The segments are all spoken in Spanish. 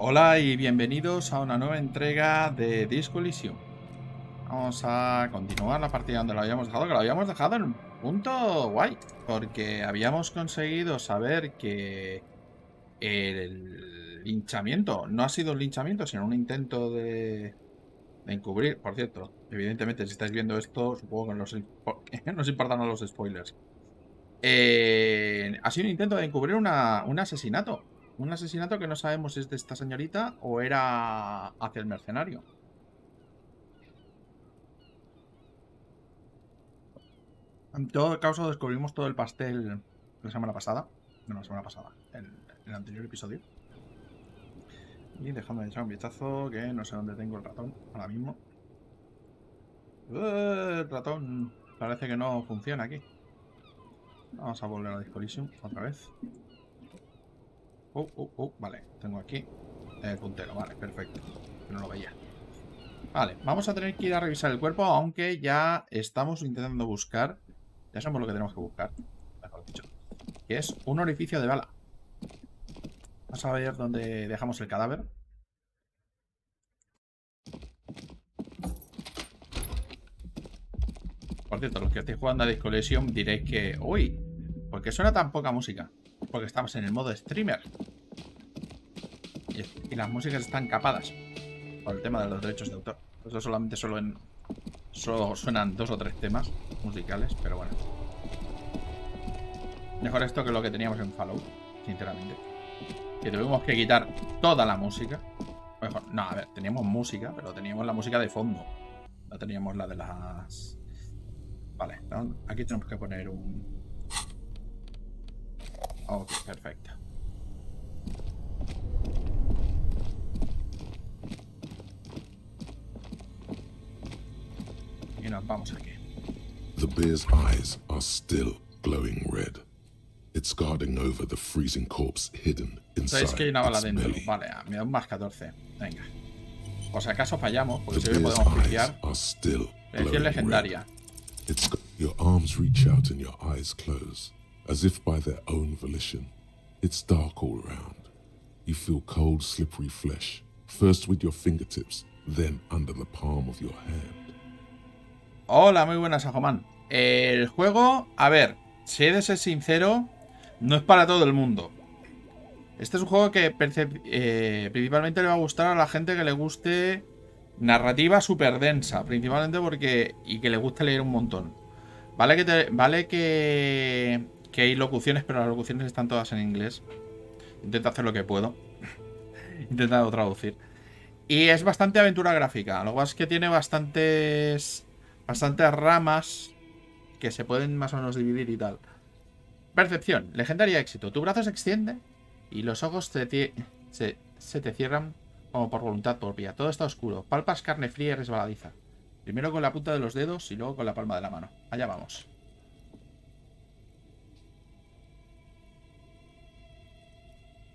Hola y bienvenidos a una nueva entrega de Disco Elysium. Vamos a continuar la partida donde la habíamos dejado, que la habíamos dejado en un punto guay, porque habíamos conseguido saber que el linchamiento no ha sido un linchamiento, sino un intento de encubrir. Por cierto, evidentemente, si estáis viendo esto, supongo que no os importan los spoilers. Ha sido un intento de encubrir un asesinato. Un asesinato que no sabemos si es de esta señorita o era hacia el mercenario. En todo caso, descubrimos todo el pastel la semana pasada. No, la semana pasada. En el anterior episodio. Y dejadme echar un vistazo, que no sé dónde tengo el ratón ahora mismo. El ratón parece que no funciona aquí. Vamos a volver a Disco Elysium otra vez. Vale, tengo aquí el puntero, vale, perfecto. Que no lo veía. Vale, vamos a tener que ir a revisar el cuerpo, aunque ya estamos intentando buscar. Ya sabemos lo que tenemos que buscar, mejor dicho, que es un orificio de bala. Vamos a ver dónde dejamos el cadáver. Por cierto, los que estéis jugando a Disco Elysium diréis que... ¡Uy! ¿Por qué suena tan poca música? Porque estamos en el modo streamer. Y las músicas están capadas por el tema de los derechos de autor. Eso solamente solo suenan 2 o 3 temas musicales, pero bueno. Mejor esto que lo que teníamos en Fallout, sinceramente. Que tuvimos que quitar toda la música. Mejor, no, a ver, teníamos música, pero teníamos la música de fondo. No teníamos la de las... Vale, ¿no? Aquí tenemos que poner un... Ok, perfecto. Y nos vamos aquí. The bear's eyes are still glowing red. It's guarding over the freezing corpse hidden inside Sabéis que hay una bala its dentro. belly. Vale, me da un más 14. Venga. Por si acaso fallamos, porque The si hoy bear's podemos eyes pillar. are still Elección glowing legendaria. red. Your arms reach out and your eyes close, as if by their own volition. It's dark all around. You feel cold, slippery flesh, first with your fingertips, then under the palm of your hand. Hola, muy buenas, Ajomán. El juego, a ver, si he de ser sincero, no es para todo el mundo. Este es un juego que principalmente le va a gustar a la gente que le guste narrativa súper densa, principalmente porque... y que le guste leer un montón. Vale que hay locuciones, pero las locuciones están todas en inglés. Intento hacer lo que puedo. Intentando traducir. Y es bastante aventura gráfica. Lo que pasa es que tiene bastantes ramas que se pueden más o menos dividir y tal. Percepción, legendaria éxito. Tu brazo se extiende y los ojos se te cierran como por voluntad propia. Todo está oscuro. Palpas carne fría y resbaladiza. Primero con la punta de los dedos y luego con la palma de la mano. Allá vamos.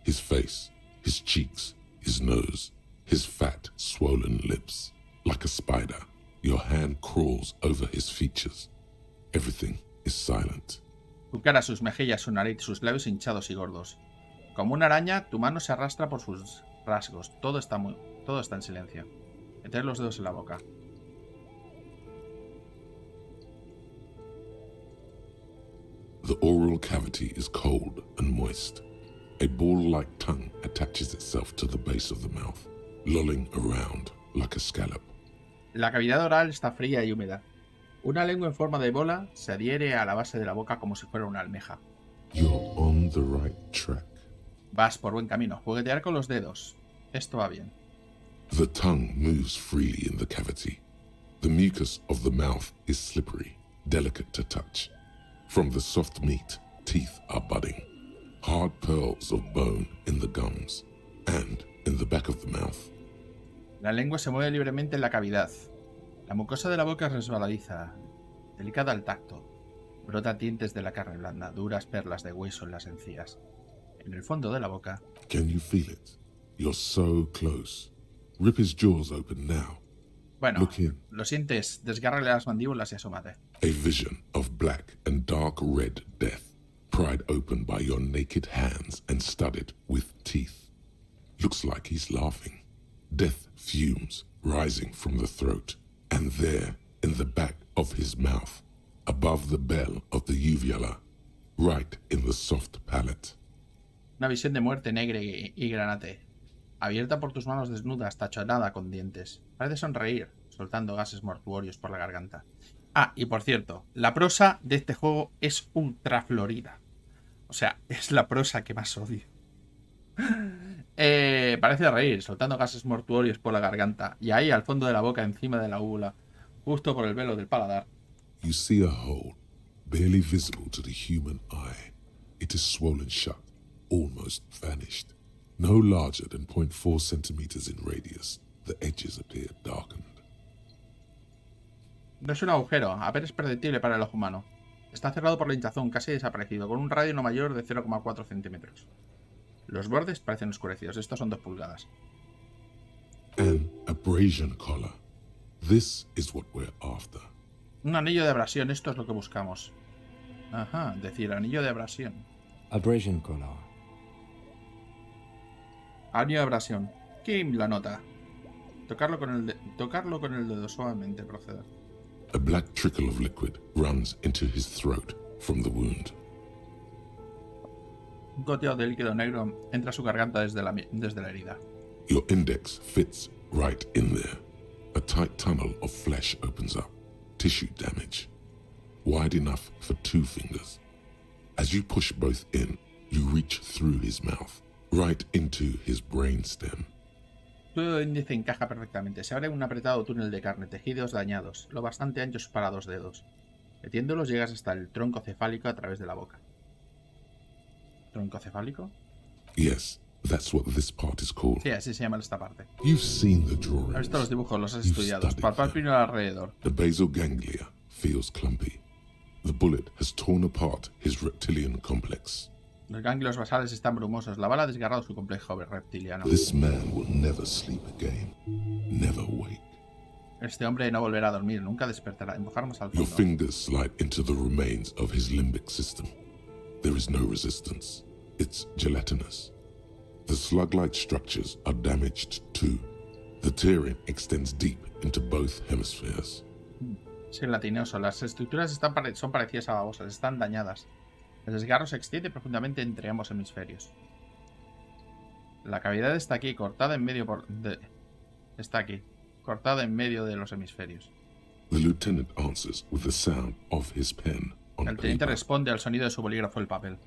His face, his cheeks, his nose, his fat, swollen lips. Like a spider, your hand crawls over his features. Everything is silent. Tu cara, sus mejillas, su nariz, sus labios hinchados y gordos. Como una araña, tu mano se arrastra por sus rasgos. Todo está en silencio. Meter los dedos en la boca. The oral cavity is cold and moist. A ball-like tongue attaches itself to the base of the mouth, lolling around like a scallop. La cavidad oral está fría y húmeda. Una lengua en forma de bola se adhiere a la base de la boca como si fuera una almeja. You're on the right track. Vas por buen camino. Juguetear con los dedos. Esto va bien. The tongue moves freely in the cavity. The mucus of the mouth is slippery, delicate to touch. From the soft meat, teeth are budding. Hard pearls of bone in the gums and in the back of the mouth. La lengua se mueve libremente en la cavidad. La mucosa de la boca es resbaladiza, delicada al tacto. Brotan dientes de la carne blanda, duras perlas de hueso en las encías. En el fondo de la boca... Can you feel it? You're so close. Rip his jaws open now. Bueno, Look in. lo sientes, desgárrale las mandíbulas y asómate. A vision of black and dark red death, pried open by your naked hands and studded with teeth. Looks like he's laughing. Death fumes rising from the throat, and there, in the back of his mouth, above the bell of the uvula, right in the soft palate. Una visión de muerte negra y granate, abierta por tus manos desnudas, tachonada con dientes. Parece sonreír, soltando gases mortuorios por la garganta. Ah, y por cierto, la prosa de este juego es ultra florida. O sea, es la prosa que más odio. Parece reír, soltando gases mortuorios por la garganta. Y ahí, al fondo de la boca, encima de la úvula, justo por el velo del paladar. You see a hole, barely visible to the human eye. It is swollen shut, almost vanished. No larger than 0.4 centimeters in radius, the edges appear darkened. No es un agujero, apenas perceptible para el ojo humano. Está cerrado por la hinchazón, casi desaparecido, con un radio no mayor de 0,4 centímetros. Los bordes parecen oscurecidos. Estos son 2 pulgadas. An abrasion collar. This is what we're after. Un anillo de abrasión. Esto es lo que buscamos. Ajá, decir anillo de abrasión. Abrasion collar. Anillo de abrasión. Kim la nota. Tocarlo con el dedo suavemente. Proceder. A black trickle of liquid runs into his throat from the wound. Un goteo de líquido negro entra a su garganta desde la herida. Your index fits right in there. A tight tunnel of flesh opens up. Tissue damage. Wide enough for 2 fingers. As you push both in, you reach through his mouth, right into his brainstem. Tu dedo índice encaja perfectamente. Se abre un apretado túnel de carne, tejidos dañados, lo bastante anchos para 2 dedos. Metiéndolos llegas hasta el tronco cefálico a través de la boca. ¿Tronco cefálico? Yes, that's what this part is called. Sí, así se llama esta parte. You've seen the Has drawings. visto los dibujos, los has You've estudiado. studied Palpar them. primero alrededor. The basal ganglia feels clumpy. The bullet has torn apart his reptilian complex. Los ganglios basales están brumosos. La bala ha desgarrado su complejo reptiliano. This man will never sleep again. Never wake. Este hombre no volverá a dormir, nunca despertará. Empujarnos al Your fondo. fingers slide into the remains of his limbic system. There is no resistance. It's gelatinous. The slug-like structures are damaged too. The tearing extends deep into both hemispheres. Es gelatinoso. Las estructuras son parecidas a babosas, están dañadas. El desgarro se extiende profundamente entre ambos hemisferios. La cavidad está aquí, cortada en medio está aquí, cortada en medio de los hemisferios. The lieutenant answers with the sound of his pen on El teniente paper. responde al sonido de su bolígrafo el papel.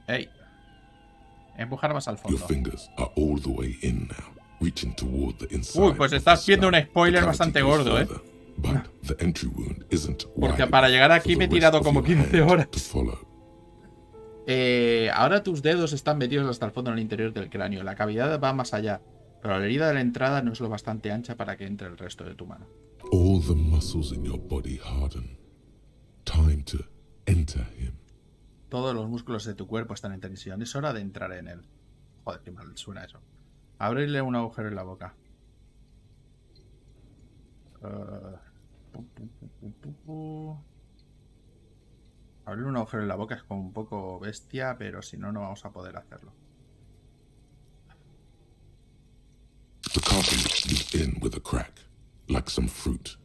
¡Ey! Empujar más al Your fondo. fingers are all the way in now, reaching toward the inside. Uy, pues of estás the viendo un skull. spoiler The bastante cavity goes gordo, ¿eh? further, But the entry wound isn't Porque wide para llegar enough aquí for me he the tirado rest como of your 15 hand horas. to follow. Ahora tus dedos están metidos hasta el fondo en el interior del cráneo. La cavidad va más allá, pero la herida de la entrada no es lo bastante ancha para que entre el resto de tu mano. All the muscles in your body harden. Time to enter him. Todos los músculos de tu cuerpo están en tensión. Es hora de entrar en él. Joder, qué mal suena eso. Abrirle un agujero en la boca. Abrir un agujero en la boca es como un poco bestia, pero si no, no vamos a poder hacerlo. The cartilage gives in with a crack, like some fruit.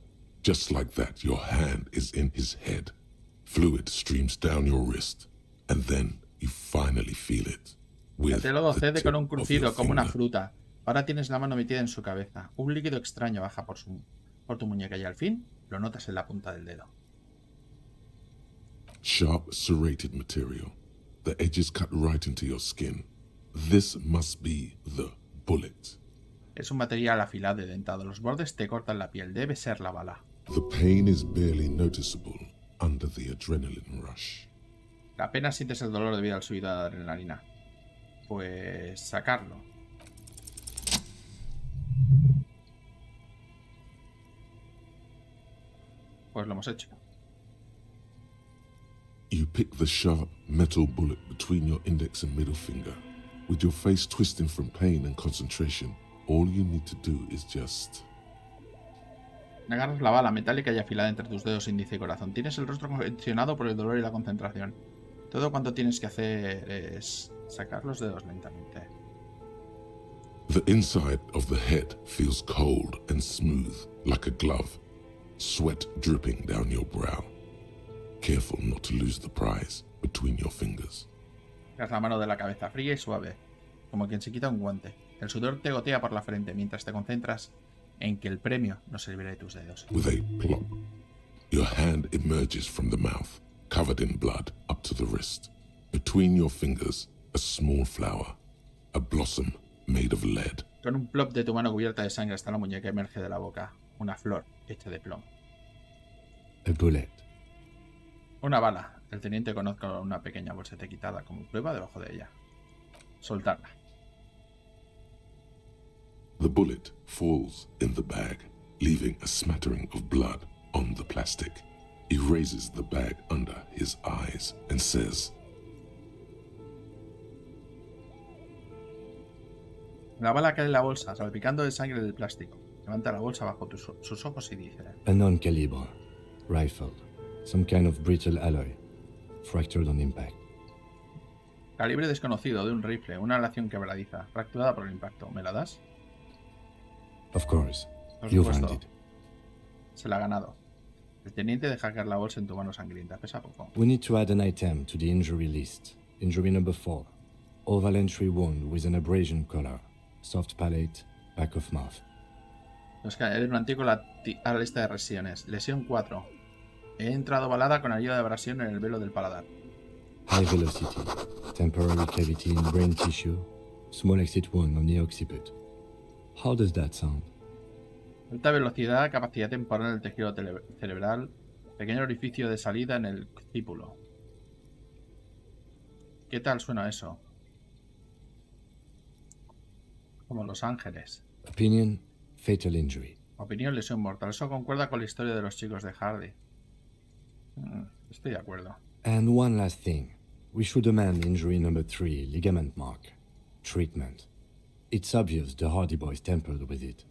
Just like that, your hand is in his head. Fluid streams down your wrist, and then you finally feel it. El With dedo the cede con un tip of crujido your como una finger. fruta. Ahora tienes la mano metida en su cabeza. Un líquido extraño baja por tu muñeca y al fin lo notas en la punta del dedo. Sharp, serrated material. The edges cut right into your skin. This must be the bullet. Es un material afilado y dentado. Los bordes te cortan la piel. Debe ser la bala. The pain is barely noticeable under the adrenaline rush. Apenas sientes el dolor debido al subido de adrenalina. Pues sacarlo. Pues lo hemos hecho. You pick the sharp metal bullet between your index and middle finger. With your face twisting from pain and concentration, all you need to do is just... Agarras la bala metálica y afilada entre tus dedos índice y corazón. Tienes el rostro congestionado por el dolor y la concentración. Todo cuanto tienes que hacer es sacar los dedos lentamente. The inside of the head feels cold and smooth, like a glove, sweat dripping down your brow. Careful not to lose the prize between your fingers. Tras la mano de la cabeza, fría y suave, como quien se quita un guante. El sudor te gotea por la frente mientras te concentras en que el premio no se libere de tus dedos. With a plop, your hand emerges from the mouth, covered in blood up to the wrist. Between your fingers, a small flower, a blossom made of lead. Con un plop de tu mano cubierta de sangre hasta la muñeca emerge de la boca una flor hecha de plomo. A bullet. Una bala. El teniente conoce una pequeña bolseta quitada como prueba debajo de ella. Soltarla. The bullet falls in the bag, leaving a smattering of blood on the plastic. He raises the bag under his eyes and says, La bala cae en la bolsa, salpicando de sangre del plástico. Levanta la bolsa bajo sus ojos y dice: A non-caliber rifle. Some kind of brittle alloy. Fractured on impact. Calibre desconocido de un rifle, una aleación quebradiza, fracturada por el impacto. ¿Me la das? Of course. Por You supuesto. found it. Se la ha ganado. El teniente deja caer la bolsa en tu mano sangrienta. Pesa poco. We need to add an item to the injury list. Injury number 4. Oval entry wound with an abrasion collar. Soft palate, back of mouth. Nos cae un antiguo a la lista de lesiones. Lesión 4. He entrado balada con ayuda de abrasión en el velo del paladar. High velocity. Temporary cavity in brain tissue. Small exit wound on the occiput. How does that sound? Alta velocidad, capacidad temporal en el tejido cerebral, pequeño orificio de salida en el cípulo. ¿Qué tal suena eso? Como Los Ángeles. Opinion, fatal injury. Opinión, lesión mortal. Eso concuerda con la historia de los chicos de Hardy. Estoy de acuerdo. And one last thing. We should amend injury number 3, ligament mark. Treatment. It's obvious the Hardy boys tampered with it.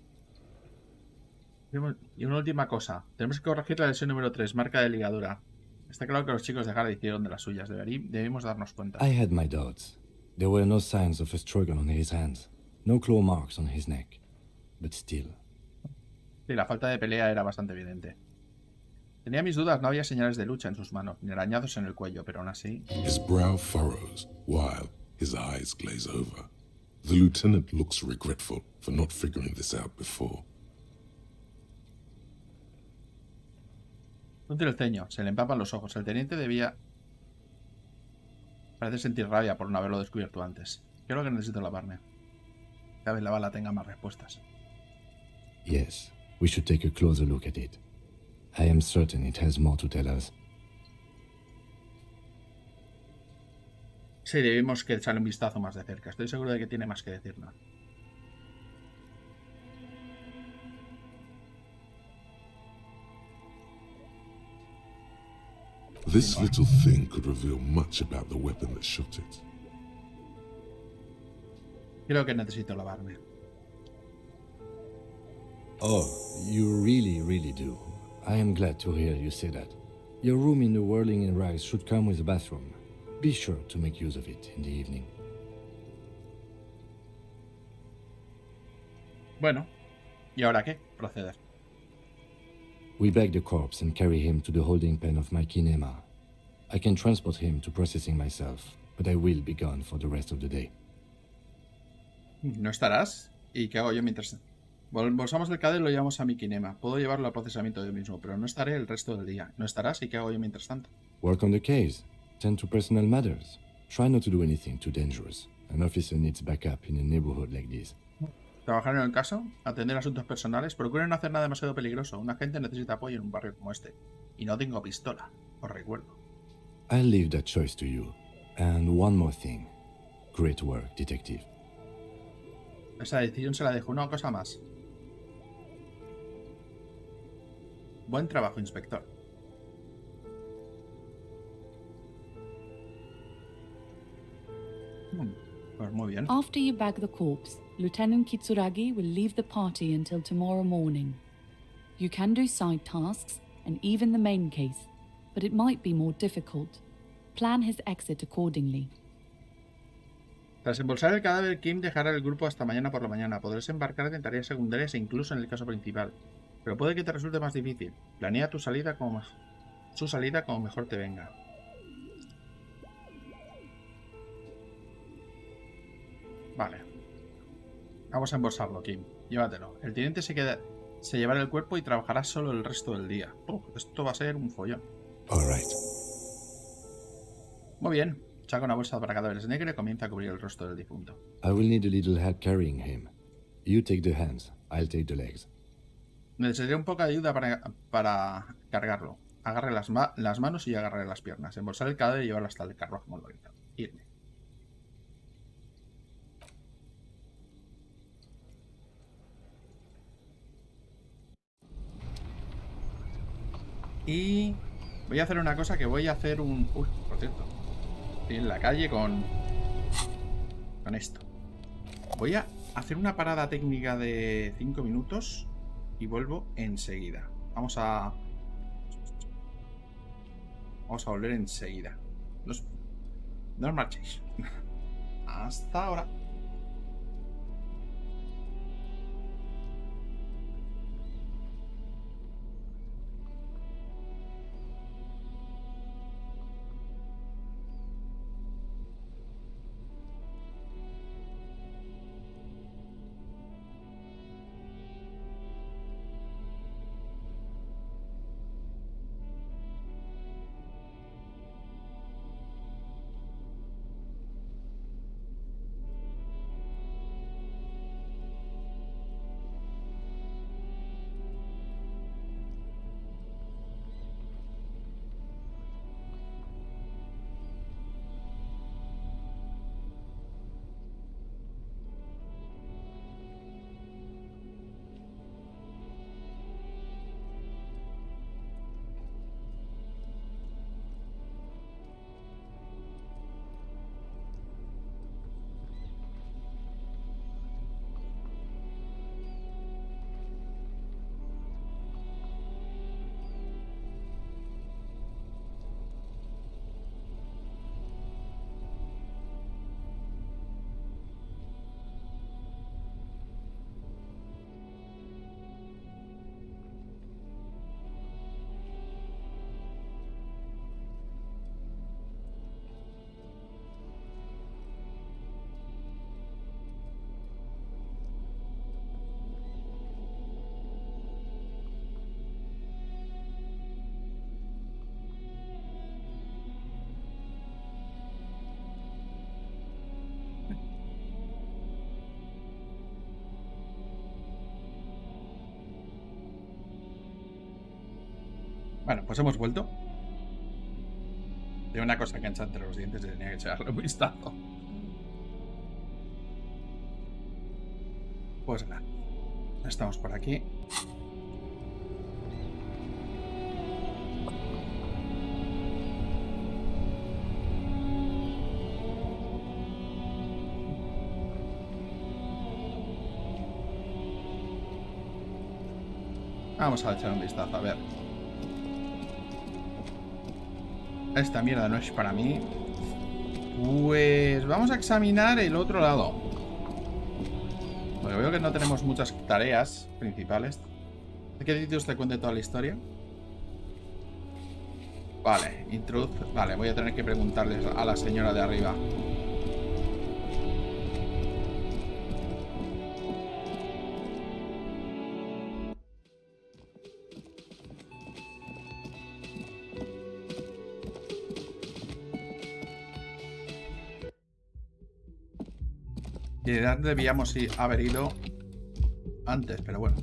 Y una última cosa. Tenemos que corregir la lesión número 3, marca de ligadura. Está claro que los chicos de Hardy hicieron de las suyas. Debimos darnos cuenta. I had my doubts. There were no signs of a struggle on his hands. No claw marks on his neck. But still. Sí, la falta de pelea era bastante evidente. Tenía mis dudas, no había señales de lucha en sus manos, ni arañazos en el cuello, pero aún así... His brow furrows while his eyes glaze over. The lieutenant looks regretful for not figuring this out before. Frunce el ceño, se le empapan los ojos. El teniente debía... Parece sentir rabia por no haberlo descubierto antes. Creo que necesito lavarme. Tal vez la bala tenga más respuestas. Yes, we should take a closer look at it. I am certain it has more to tell us. Sí, debimos que echarle un vistazo más de cerca. Estoy seguro de que tiene más que decirnos. This little thing could reveal much about the weapon that shot it. Creo que necesito lavarme. Oh, you really do. I am glad to hear you say that. Your room in the Whirling in Rags should come with a bathroom. Be sure to make use of it in the evening. Bueno, ¿y ahora qué? Proceder. We bag the corpse and carry him to the holding pen of my kinema. I can transport him to processing myself, but I will be gone for the rest of the day. ¿No estarás? ¿Y qué hago yo mientras...? Bolsamos del cadete y lo llevamos a mi kinema. Puedo llevarlo al procesamiento yo mismo, pero no estaré el resto del día. ¿No estarás? ¿Y qué hago yo mientras tanto? Work on the case. Tend to personal matters. Try not to do anything too dangerous. An officer needs backup in a neighborhood like this. Trabajar en el caso, atender asuntos personales, procuren no hacer nada demasiado peligroso. Un agente necesita apoyo en un barrio como este. Y no tengo pistola, os recuerdo. I'll leave that choice to you. And one more thing. Great work, detective. Esa decisión se la dejo. Una cosa más. Buen trabajo, inspector. Pues muy bien. After you bag the corpse, Lieutenant Kitsuragi will leave the party until tomorrow morning. You can do side tasks and even the main case, but it might be more difficult. Plan his exit accordingly. Tras embolsar el cadáver, Kim dejará el grupo hasta mañana por la mañana. Podrás embarcarte en tareas secundarias e incluso en el caso principal. Pero puede que te resulte más difícil. Planea su salida como mejor te venga. Vale. Vamos a embolsarlo, Kim. Llévatelo. El teniente se llevará el cuerpo y trabajará solo el resto del día. Esto va a ser un follón. All right. Muy bien. Saca una bolsa para cadáveres negra y comienza a cubrir el rostro del difunto. I will need a little help carrying him. You take the hands, I'll take the legs. Necesitaré un poco de ayuda para cargarlo. Agarre las manos y agarre las piernas. Embolsar el cadáver y llevarlo hasta el carruaje motorizado. Irme. Y voy a hacer una cosa que voy a hacer un... Uy, por cierto. Estoy en la calle con esto. Voy a hacer una parada técnica de 5 minutos y vuelvo enseguida. Vamos a volver enseguida. No os marchéis. Hasta ahora. Bueno, pues hemos vuelto. Tengo una cosa que encha entre los dientes y tenía que echarle un vistazo. Pues nada. Estamos por aquí. Vamos a echar un vistazo, a ver. Esta mierda no es para mí. Pues vamos a examinar el otro lado. Porque veo que no tenemos muchas tareas principales. ¿Qué sitios te cuente toda la historia? Vale, introduce. Vale, voy a tener que preguntarles a la señora de arriba. Y de dónde debíamos haber ido antes, pero bueno.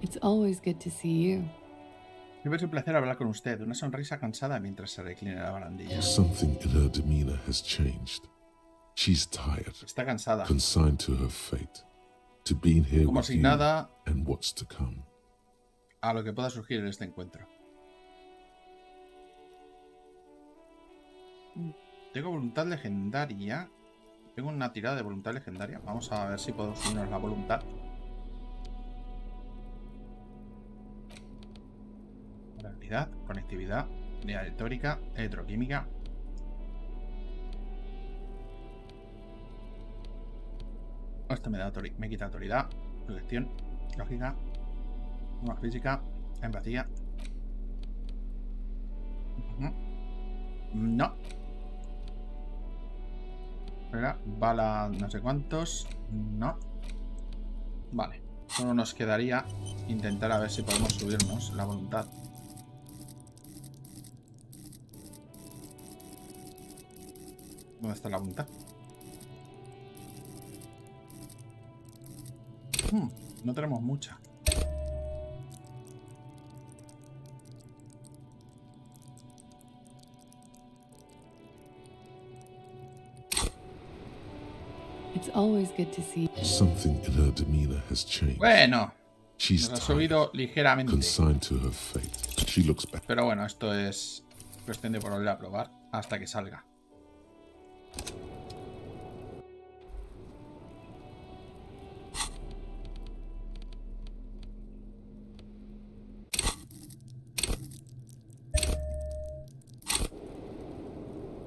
It's always good to see you. Siempre es un placer hablar con usted. Una sonrisa cansada mientras se reclina en la barandilla. Something in her demeanor has changed. She's tired, Está cansada. consigned to her fate, to being here Como with si you nada and what's to come. a lo que pueda surgir en este encuentro. Tengo voluntad legendaria. Tengo una tirada de voluntad legendaria. Vamos a ver si podemos subirnos la voluntad. Moralidad, conectividad, retórica, electroquímica. Esto me quita autoridad, protección, lógica, física, empatía. No. Espera, bala no sé cuántos. No. Vale. Solo nos quedaría intentar a ver si podemos subirnos la voluntad. ¿Dónde está la voluntad? No tenemos mucha. It's always good to see. Something in her demeanor has changed. Bueno, She's nos ha tired, subido ligeramente. consigned to her fate. She looks back. Pero bueno, esto es cuestión de volver a probar hasta que salga.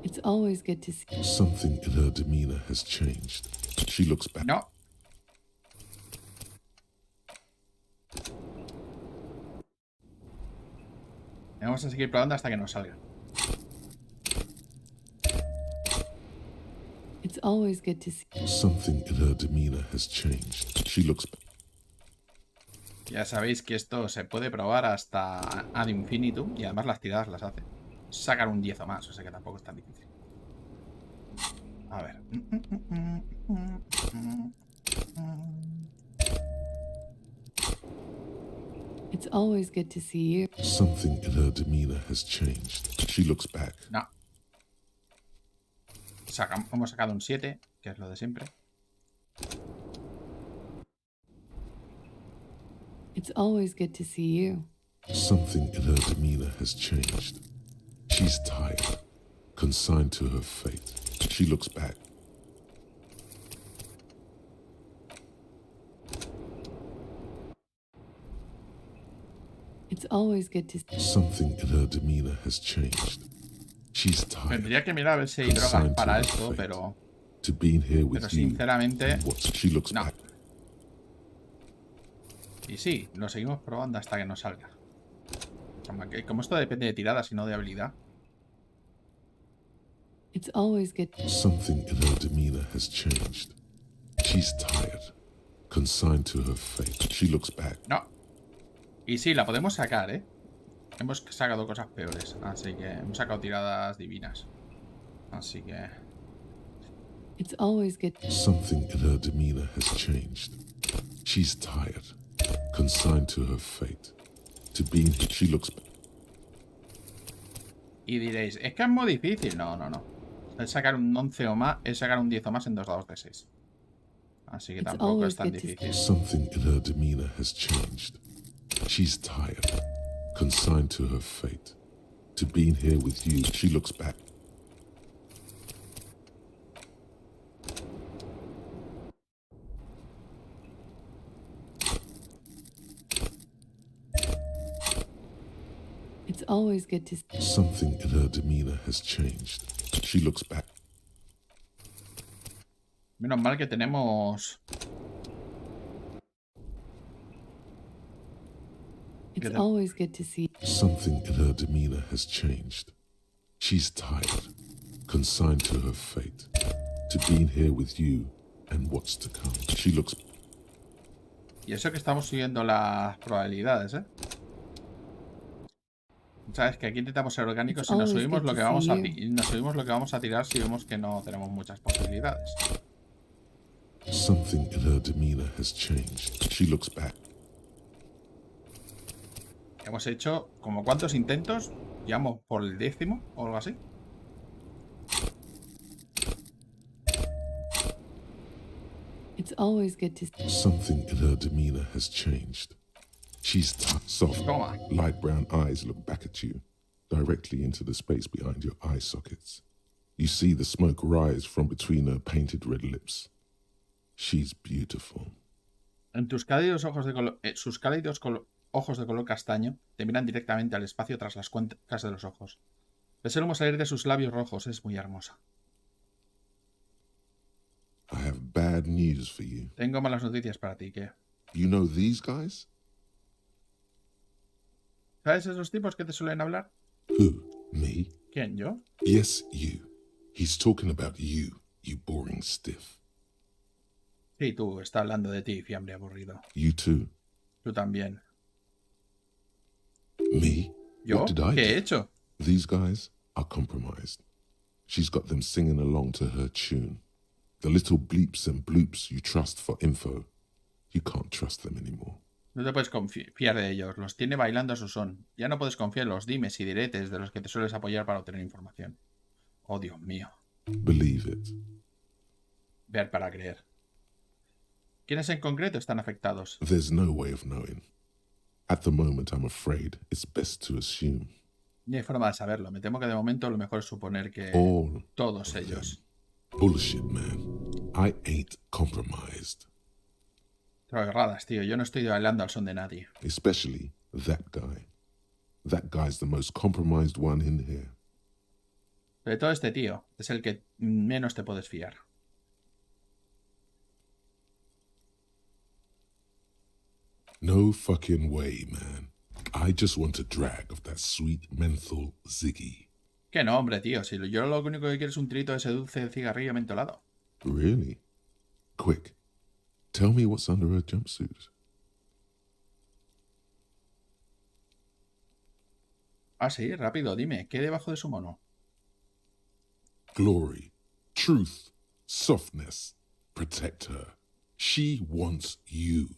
It's always good to see. Something in her demeanor has changed. She looks back. No. Vamos a seguir probando hasta que nos salga. It's always good to see. Something in her demeanor has changed. She looks back. Ya sabéis que esto se puede probar hasta ad infinitum y además las tiradas las hace. Sacar un 10 o más, o sea que tampoco es tan difícil. A ver. It's always good to see you. Something in her demeanor has changed. She looks back. No. Hemos sacado un 7, que es lo de siempre. It's always good to see you. Something in her demeanor has changed. She's tired, consigned to her fate. She looks back. It's always good to see. Something in her demeanor has changed. She's tired, Tendría que mirar a ver si hay drogas para esto, pero to being here with you. sinceramente and what she looks no. back. Y sí, lo seguimos probando hasta que nos salga. Como esto depende de tiradas y no de habilidad. It's always good. Something in her demeanor has changed. She's tired, consigned to her fate. She looks back. No. Y sí, la podemos sacar, ¿eh? Hemos sacado cosas peores. Así que hemos sacado tiradas divinas. Así que... It's always good. Something in her demeanor has changed. She's tired, consigned to her fate. To being here, she looks back. Y diréis, es que es muy difícil. No, no, no. Es sacar un 11 o más, es sacar un 10 o más en 2 dados de 6. Así que It's tampoco es always tan good to difícil. Something in her demeanor has changed. She's tired, consigned to her fate. To being here with you, she looks back. It's always good to see. Something in her demeanor has changed. She looks back. Menos mal que tenemos... It's always good to see. Something in her demeanor has changed. She's tired, consigned to her fate. To being here with you and what's to come. She looks... Y eso que estamos subiendo las probabilidades, ¿eh? Sabes que aquí intentamos ser orgánicos y nos subimos lo que vamos a nos subimos lo que vamos a tirar si vemos que no tenemos muchas posibilidades. Something in her demeanor has changed. She looks back. Hemos hecho como cuántos intentos, llevamos por el 10º o algo así. It's always good to see. Something in her demeanor has changed. She's soft, Toma. light brown eyes look back at you, directly into the space behind your eye sockets. You see the smoke rise from between her painted red lips. She's beautiful. En tus cálidos ojos de color, sus cálidos ojos de color castaño te miran directamente al espacio tras las cuencas de los ojos. Ves el humo salir de sus labios rojos. Es muy hermosa. I have bad news for you. Tengo malas noticias para ti, ¿qué? You know these guys? ¿Sabes esos tipos que te suelen hablar? Who? Me? ¿Quién, yo? Yes, you. He's talking about you, you boring stiff. Sí, tú. Está hablando de ti, fiambre aburrido. You too. Tú también. Me? ¿Yo? What did I ¿Qué he do? hecho? These guys are compromised. She's got them singing along to her tune. The little bleeps and bloops you trust for info, you can't trust them anymore. No te puedes fiar de ellos. Los tiene bailando a su son. Ya no puedes confiar en los dimes y diretes de los que te sueles apoyar para obtener información. Oh, Dios mío. Believe it. Ver para creer. ¿Quiénes en concreto están afectados? There's no way of knowing. At the moment, I'm afraid it's best to assume. Ni hay forma de saberlo. Me temo que de momento lo mejor es suponer que All todos of ellos. them. Bullshit, man. I ain't compromised. Drogadas, tío. Yo no estoy bailando al son de nadie. Especially that guy. That guy's the most compromised one in here. Sobre todo este tío. Es el que menos te puedes fiar. No fucking way, man. I just want a drag of that sweet menthol ziggy. Que no, hombre, tío. Si yo lo único que quiero es un trito de ese dulce cigarrillo mentolado. Really? Quick. Tell me what's under her jumpsuit. Ah, sí, rápido, dime. ¿Qué hay debajo de su mono? Glory, truth, softness. Protect her. She wants you.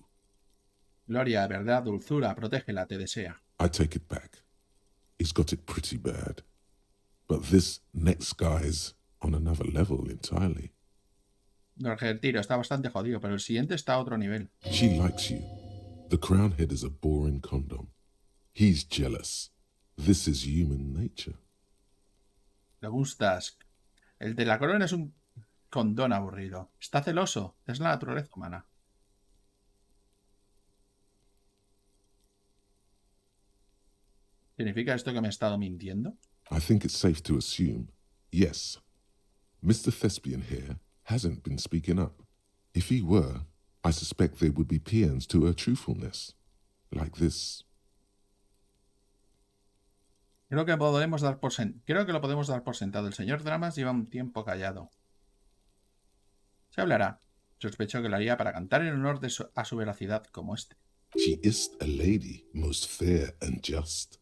Gloria, verdad, dulzura, protégela, te desea. I take it back. He's got it pretty bad. But this next guy's on another level entirely. El tiro está bastante jodido, pero el siguiente está a otro nivel. She likes you. The crown head is a boring condom. He's jealous. This is human nature. Le gustas. El de la corona es un condón aburrido. Está celoso. Es la naturaleza humana. ¿Significa esto que me he estado mintiendo? I think it's safe to assume, yes. Mr. Thespian here hasn't been speaking up. If he were, I suspect there would be paeans to her truthfulness. Like this. Creo que lo podemos dar por sentado. El señor Dramas lleva un tiempo callado. Se hablará. Sospecho que lo haría para cantar en honor a su veracidad como este. She is a lady, most fair and just.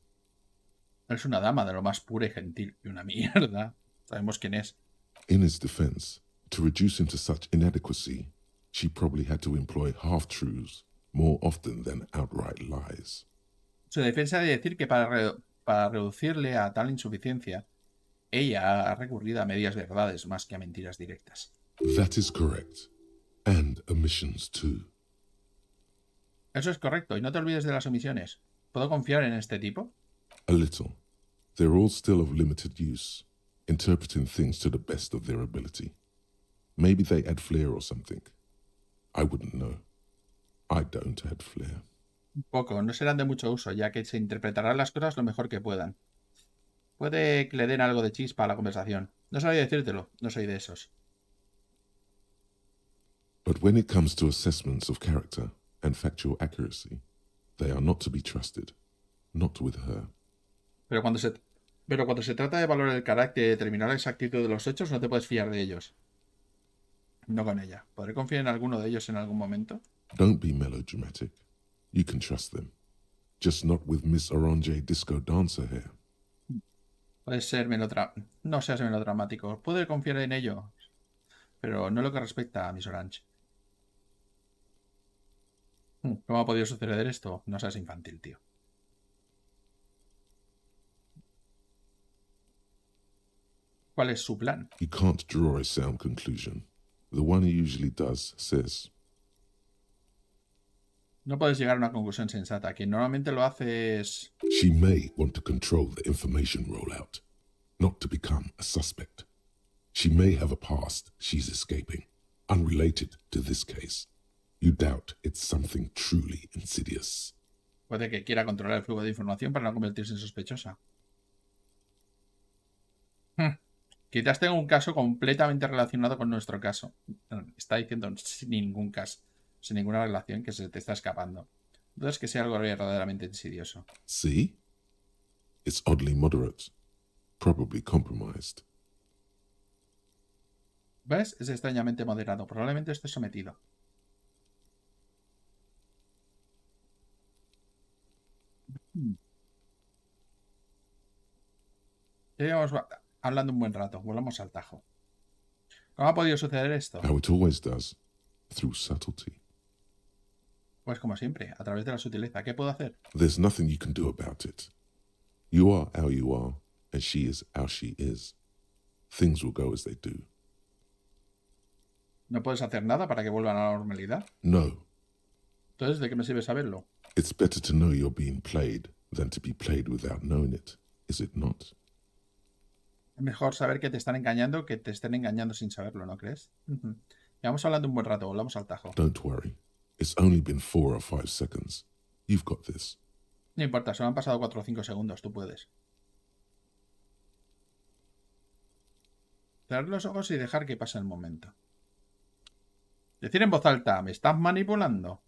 Es una dama de lo más pura y gentil. Y una mierda. Sabemos quién es. In his defense, to reduce him to such inadequacy, she probably had to employ half-truths more often than outright lies. Su defensa de decir que para reducirle a tal insuficiencia, ella ha recurrido a medias verdades más que a mentiras directas. That is correct. And omissions too. Eso es correcto, y no te olvides de las omisiones. ¿Puedo confiar en este tipo? A little. They're all still of limited use, interpreting things to the best of their ability. Maybe they add flair or something. I wouldn't know. I don't add flair. Un poco, no serán de mucho uso, ya que se interpretarán las cosas lo mejor que puedan. Puede que le den algo de chispa a la conversación. No sabía decírtelo, no soy de esos. But when it comes to assessments of character and factual accuracy, they are not to be trusted. Not with her. Pero cuando se trata de valorar el carácter y determinar la exactitud de los hechos, no te puedes fiar de ellos. No con ella. ¿Podré confiar en alguno de ellos en algún momento? Don't be melodramatic. You can trust them. Just not with Miss Orange Disco Dancer here. Puedes ser no seas melodramático. Puedo confiar en ellos. Pero no lo que respecta a Miss Orange. ¿Cómo ha podido suceder esto? No seas infantil, tío. ¿Cuál es su plan? You can't draw a sound conclusion. The one he usually does says, No puedes llegar a una conclusión sensata. Quien normalmente lo hace es... she may want to control the information rollout, not to become a suspect. She may have a past she's escaping, unrelated to this case. You doubt it's something truly insidious. Puede que quiera controlar el flujo de información para no convertirse en sospechosa. Quizás tenga un caso completamente relacionado con nuestro caso. Está diciendo sin ningún caso, sin ninguna relación, que se te está escapando. Dudas que sea algo verdaderamente insidioso. See? It's oddly moderate. Probably compromised. ¿Ves? Es extrañamente moderado. Probablemente esté sometido. Ya llevamos hablando un buen rato. Volvamos al tajo. ¿Cómo ha podido suceder esto? How it always does. Through subtlety. Pues como siempre, a través de la sutileza. ¿Qué puedo hacer? There's nothing you can do about it. You are how you are, and she is how she is. Things will go as they do. ¿No puedes hacer nada para que vuelvan a la normalidad? No. Entonces, ¿de qué me sirve saberlo? It's better to know you're being played than to be played without knowing it, is it not? Es mejor saber que te están engañando que te estén engañando sin saberlo, ¿no crees? Llevamos hablando un buen rato, volvamos al tajo. Don't worry. It's only been 4 or 5 seconds. You've got this. No importa, solo han pasado 4 o 5 segundos, tú puedes. Cerrar los ojos y dejar que pase el momento. Decir en voz alta, ¿me estás manipulando?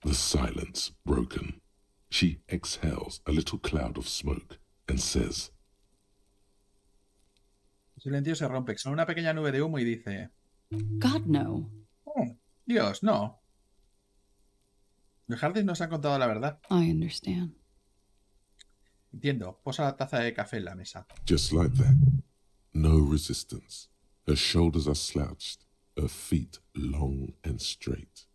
The silence broken. She exhales a little cloud of smoke and says, El silencio se rompe, exhala una pequeña nube de humo y dice... God, no. Oh, Dios, no. Los Hardys nos han contado la verdad. I understand. Entiendo. Posa la taza de café en la mesa. just like that. No resistance. Her shoulders are slouched, her feet long and straight.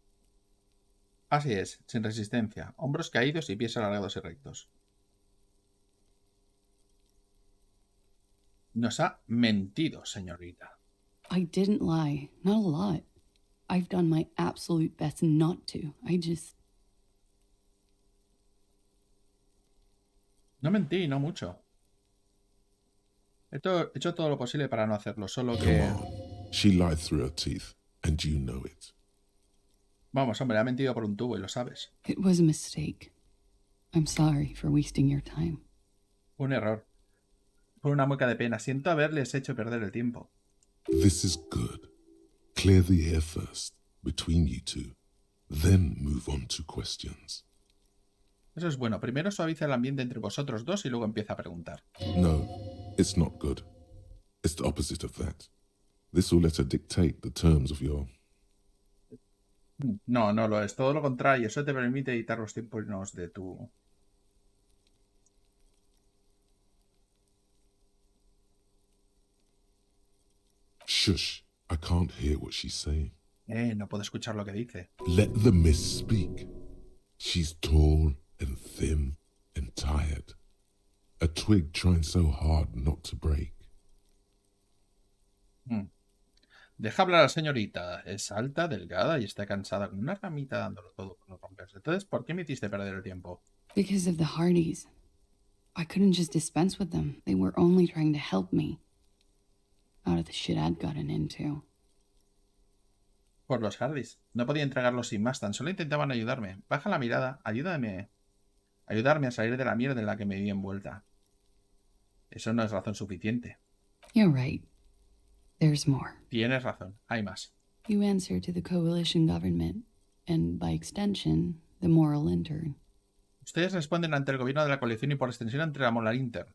Así es, sin resistencia. Hombros caídos y pies alargados y rectos. Nos ha mentido, señorita. I didn't lie. Not a lot. I've done my absolute best not to. No mentí, no mucho. He hecho todo lo posible para no hacerlo, solo Come que... on. She lied through her teeth, and you know it. Vamos, hombre, ha mentido por un tubo y lo sabes. It was a mistake. I'm sorry for wasting your time. Un error. Por una mueca de pena. Siento haberles hecho perder el tiempo. This is good. Clear the air first, between you two. Then move on to questions. Eso es bueno. Primero suaviza el ambiente entre vosotros dos y luego empieza a preguntar. No, it's not good. It's the opposite of that. This will let her dictate the terms of your... No, no lo es. Todo lo contrario. Eso te permite editar los tiempos de tu... Shush, I can't hear what she's saying. No puedo escuchar lo que dice. Let the miss speak. She's tall and thin and tired. A twig trying so hard not to break. Deja hablar a la señorita. Es alta, delgada y está cansada con una ramita dándolo todo por no romperse. Entonces, ¿por qué me hiciste perder el tiempo? Because of the Hardys. I couldn't just dispense with them. They were only trying to help me out of the shit I'd gotten into. Por los Hardys. No podía entregarlos sin más. Tan solo intentaban ayudarme. Baja la mirada. Ayúdame. Ayudarme a salir de la mierda en la que me vi envuelta. Eso no es razón suficiente. You're right. There's more. Tienes razón. Hay más. You answer to the coalition government, and by extension, the moral intern. Ustedes responden ante el gobierno de la coalición y por extensión ante la moral intern.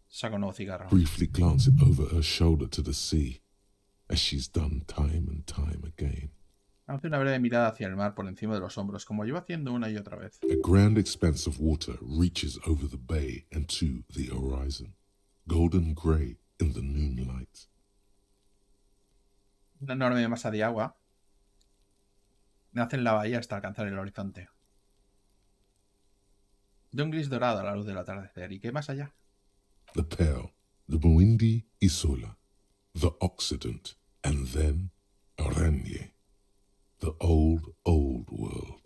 Saca un nuevo cigarro. Briefly glancing over her shoulder to the sea, as she's done time and time again. Hace una breve mirada hacia el mar por encima de los hombros, como llevo haciendo una y otra vez. A grand expanse of water reaches over the bay and to the horizon, golden grey in the noonlight. Una enorme masa de agua nace en la bahía hasta alcanzar el horizonte. De un gris dorado a la luz del atardecer. ¿Y qué más allá? The Pale, the Mwindi Isola, the Occident, and then Oranje, the old, old world.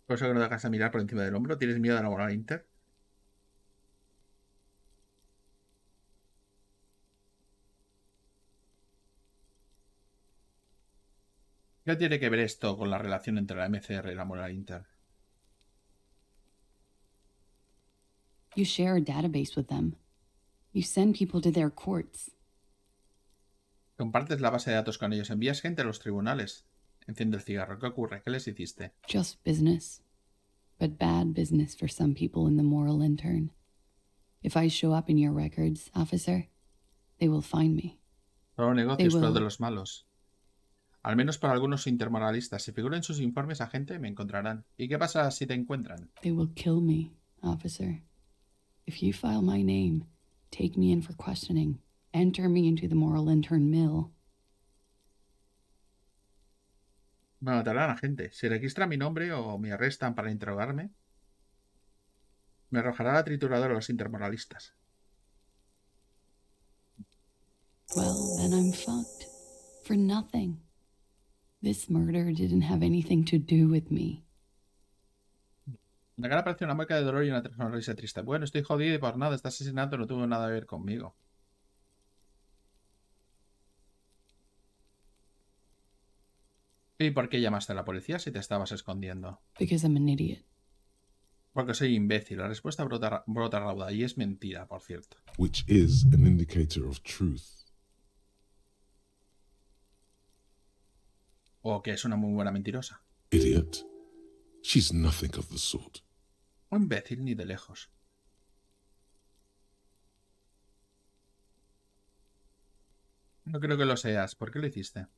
Por eso que no dejas de mirar por encima del hombro. ¿Tienes miedo a la moral inter? ¿Qué tiene que ver esto con la relación entre la MCR y la Moral Inter? You share a database with them. You send people to their courts. Compartes la base de datos con ellos. Envías gente a los tribunales. Enciende el cigarro. ¿Qué ocurre? ¿Qué les hiciste? Just business. But bad business for some people in the moral intern. If I show up in your records, officer, they will find me. Solo negocios, They pero de will. los malos. Al menos para algunos intermoralistas. Si figuran en sus informes a gente, me encontrarán. ¿Y qué pasa si te encuentran? They will kill me, officer. If you file my name, take me in for questioning, enter me into the moral intern mill. Me matarán a gente. Si registran mi nombre o me arrestan para interrogarme, me arrojará la trituradora a los intermoralistas. Well, then I'm fucked. For nothing. This murder didn't have anything to do with me. En la cara aparece una mueca de dolor y una sonrisa triste. Bueno, estoy jodido y por nada. Este asesinato no tuvo nada que ver conmigo. ¿Y por qué llamaste a la policía si te estabas escondiendo? Because I'm an idiot. Porque soy imbécil. La respuesta brota rauda y es mentira, por cierto. Which is an indicator of truth. O que es una muy buena mentirosa. Idiot. She's nothing of the sort. O imbécil ni de lejos. No creo que lo seas. ¿Por qué lo hiciste?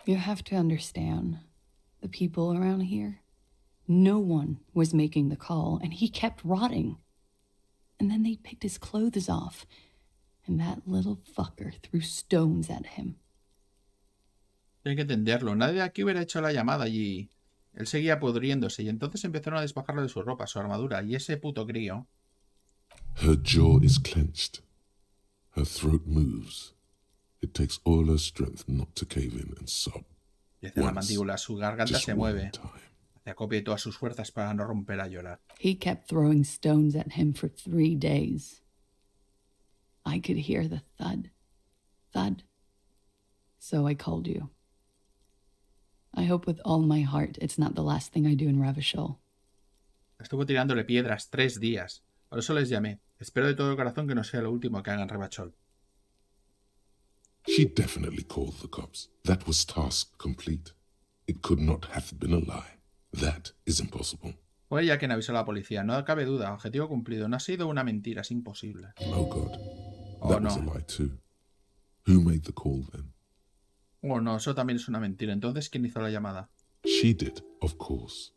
You have to understand, the people around here, no one was making the call, and he kept rotting. And then they picked his clothes off, and that little fucker threw stones at him. Tienes que entenderlo. Nadie de aquí hubiera hecho la llamada y él seguía pudriéndose y entonces empezaron a despojarlo de su ropa, su armadura y ese puto crío. Her jaw is clenched. Her throat moves. It takes all her strength not to cave in and sob. Y hacia la Once, mandíbula, su garganta just se one mueve. time. Hacia acopia todas sus fuerzas para no romper a llorar. He kept throwing stones at him for 3 days. I could hear the thud. Thud. So I called you. I hope with all my heart it's not the last thing I do in Ravishol. Estuvo tirándole piedras 3 días. Por eso les llamé. Espero de todo corazón que no sea lo último que hagan en Ravachol. She definitely called the cops. That was task complete. It could not have been a lie. That is impossible. Fue ella quien avisó a la policía. No cabe duda. Objetivo cumplido. No ha sido una mentira. Es imposible. Oh God. Oh, That was a no. lie too. Who made the call then? Oh, no. Eso también es una mentira. Entonces, ¿quién hizo la llamada? She did, of course.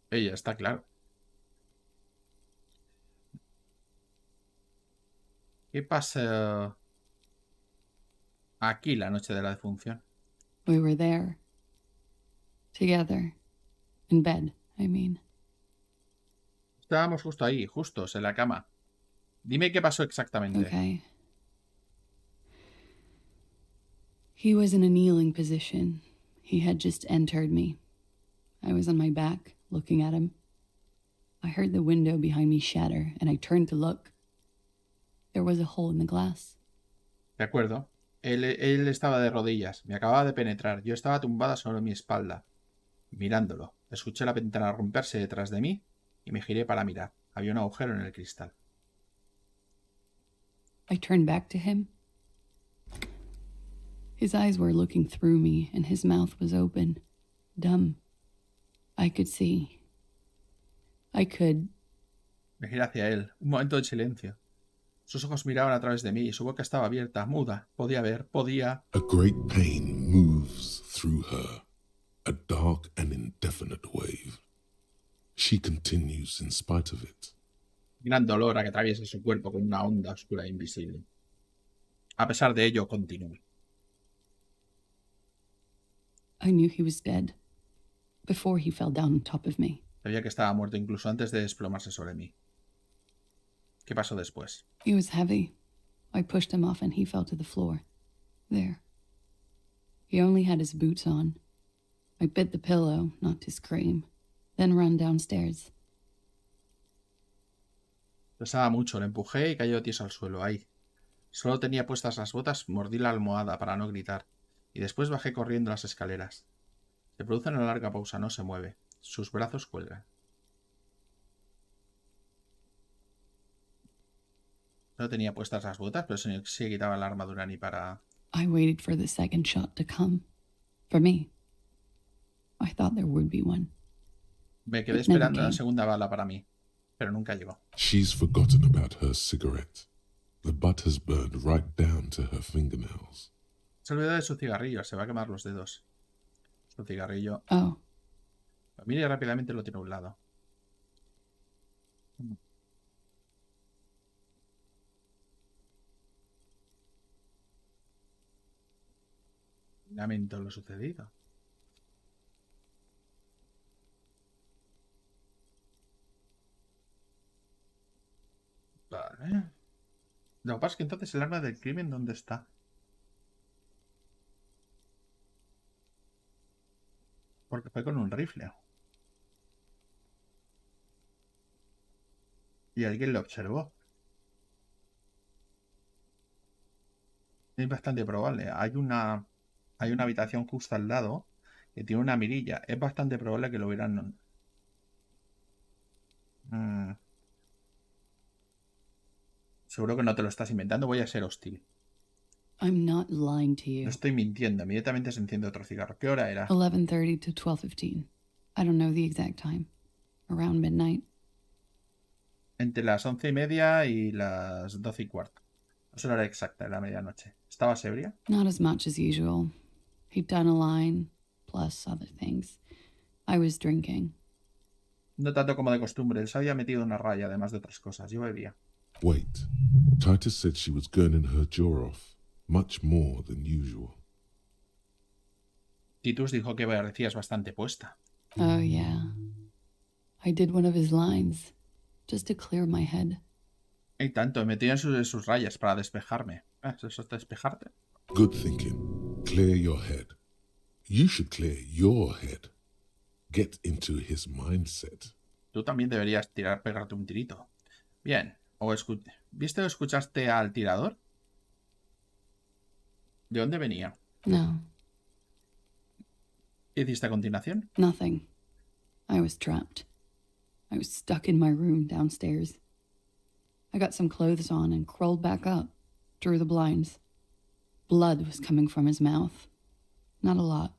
Ella, está claro. ¿Qué pasa aquí la noche de la defunción? We were there. Together. In bed, I mean. Estábamos justo ahí, justos, en la cama. Dime qué pasó exactamente. Okay. He was in a kneeling position. He had just entered me. I was on my back, looking at him. I heard the window behind me shatter, and I turned to look. There was a hole in the glass. De acuerdo. Él estaba de rodillas. Me acababa de penetrar. Yo estaba tumbada sobre mi espalda, mirándolo. Escuché la ventana romperse detrás de mí y me giré para mirar. Había un agujero en el cristal. I turned back to him. His eyes were looking through me, and his mouth was open, dumb. I could see. I could. Me giré hacia él. Un momento de silencio. Sus ojos miraban a través de mí y su boca estaba abierta, muda. Podía ver, podía... A great pain moves through her, a dark and indefinite wave. She continues in spite of it. Gran dolor a que atraviesa su cuerpo con una onda oscura e invisible. A pesar de ello, continuó. I knew he was dead before he fell down on top of me. Sabía que estaba muerto incluso antes de desplomarse sobre mí. ¿Qué pasó después? He was heavy. I pushed him off and he fell to the floor. There. He only had his boots on. I bit the pillow, not to scream, then ran downstairs. Pesaba mucho, le empujé y cayó tieso al suelo. Ahí. Solo tenía puestas las botas, mordí la almohada para no gritar. y después bajé corriendo las escaleras. Se produce una larga pausa, no se mueve. Sus brazos cuelgan. No tenía puestas las botas, pero se quitaba la armadura ni para... I waited for the second shot to come. For me. I thought there would be one. Me quedé It never esperando la came. segunda bala para mí, pero nunca llegó. She's forgotten about her cigarette. The butt has burned right down to her fingernails. Se olvidó de su cigarrillo, se va a quemar los dedos. Su cigarrillo. Oh, Lo mira y rápidamente lo tiene a un lado. Lamento lo sucedido. Vale. Lo que pasa es que entonces el arma del crimen, ¿dónde está? Porque fue con un rifle. Y alguien lo observó. Es bastante probable. Hay una habitación justo al lado que tiene una mirilla. Es bastante probable que lo hubieran... Seguro que no te lo estás inventando. Voy a ser hostil. I'm not lying to No you. estoy mintiendo. Inmediatamente se enciende otro cigarro. ¿Qué hora era? 11:30 to 12:15. I don't know the exact time. Around midnight. Entre las 11:30 y las 12:15. No sé la hora exacta, la medianoche. ¿Estabas ebria? Not as much as usual. He'd done a line, plus other things. I was drinking. No tanto como de costumbre. Él se había metido una raya, además de otras cosas. Yo bebía. Wait. Titus said she was gurning her jaw off, much more than usual. Titus dijo que parecías bastante puesta. Oh, yeah. I did one of his lines, just to clear my head. Y tanto, me metí en sus rayas para despejarme. ¿Eso es despejarte? Good thinking. Clear your head. You should clear your head. Get into his mindset. Tú también deberías pegarte un tirito. Bien. ¿Viste o escuchaste al tirador? ¿De dónde venía? No, ¿Qué hiciste a continuación? nothing. I was trapped. I was stuck in my room downstairs. I got some clothes on and crawled back up, drew the blinds. Blood was coming from his mouth. Not a lot,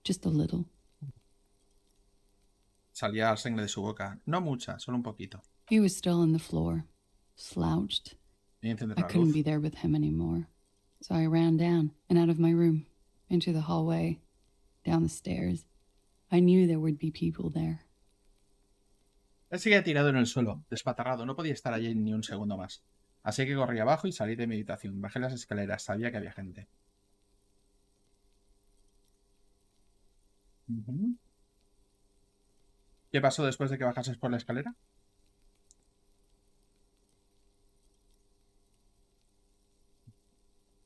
just a little. Salía sangre de su boca. No mucha, solo un poquito. He was still on the floor, slouched. Y encender I la couldn't luz. be there with him anymore. So I ran down and out of my room, into the hallway, down the stairs. I knew there would be people there. Él seguía tirado en el suelo, despatarrado. No podía estar allí ni un segundo más. Así que corrí abajo y salí de mi habitación. Bajé las escaleras. Sabía que había gente. Ujú. ¿Qué pasó después de que bajases por la escalera?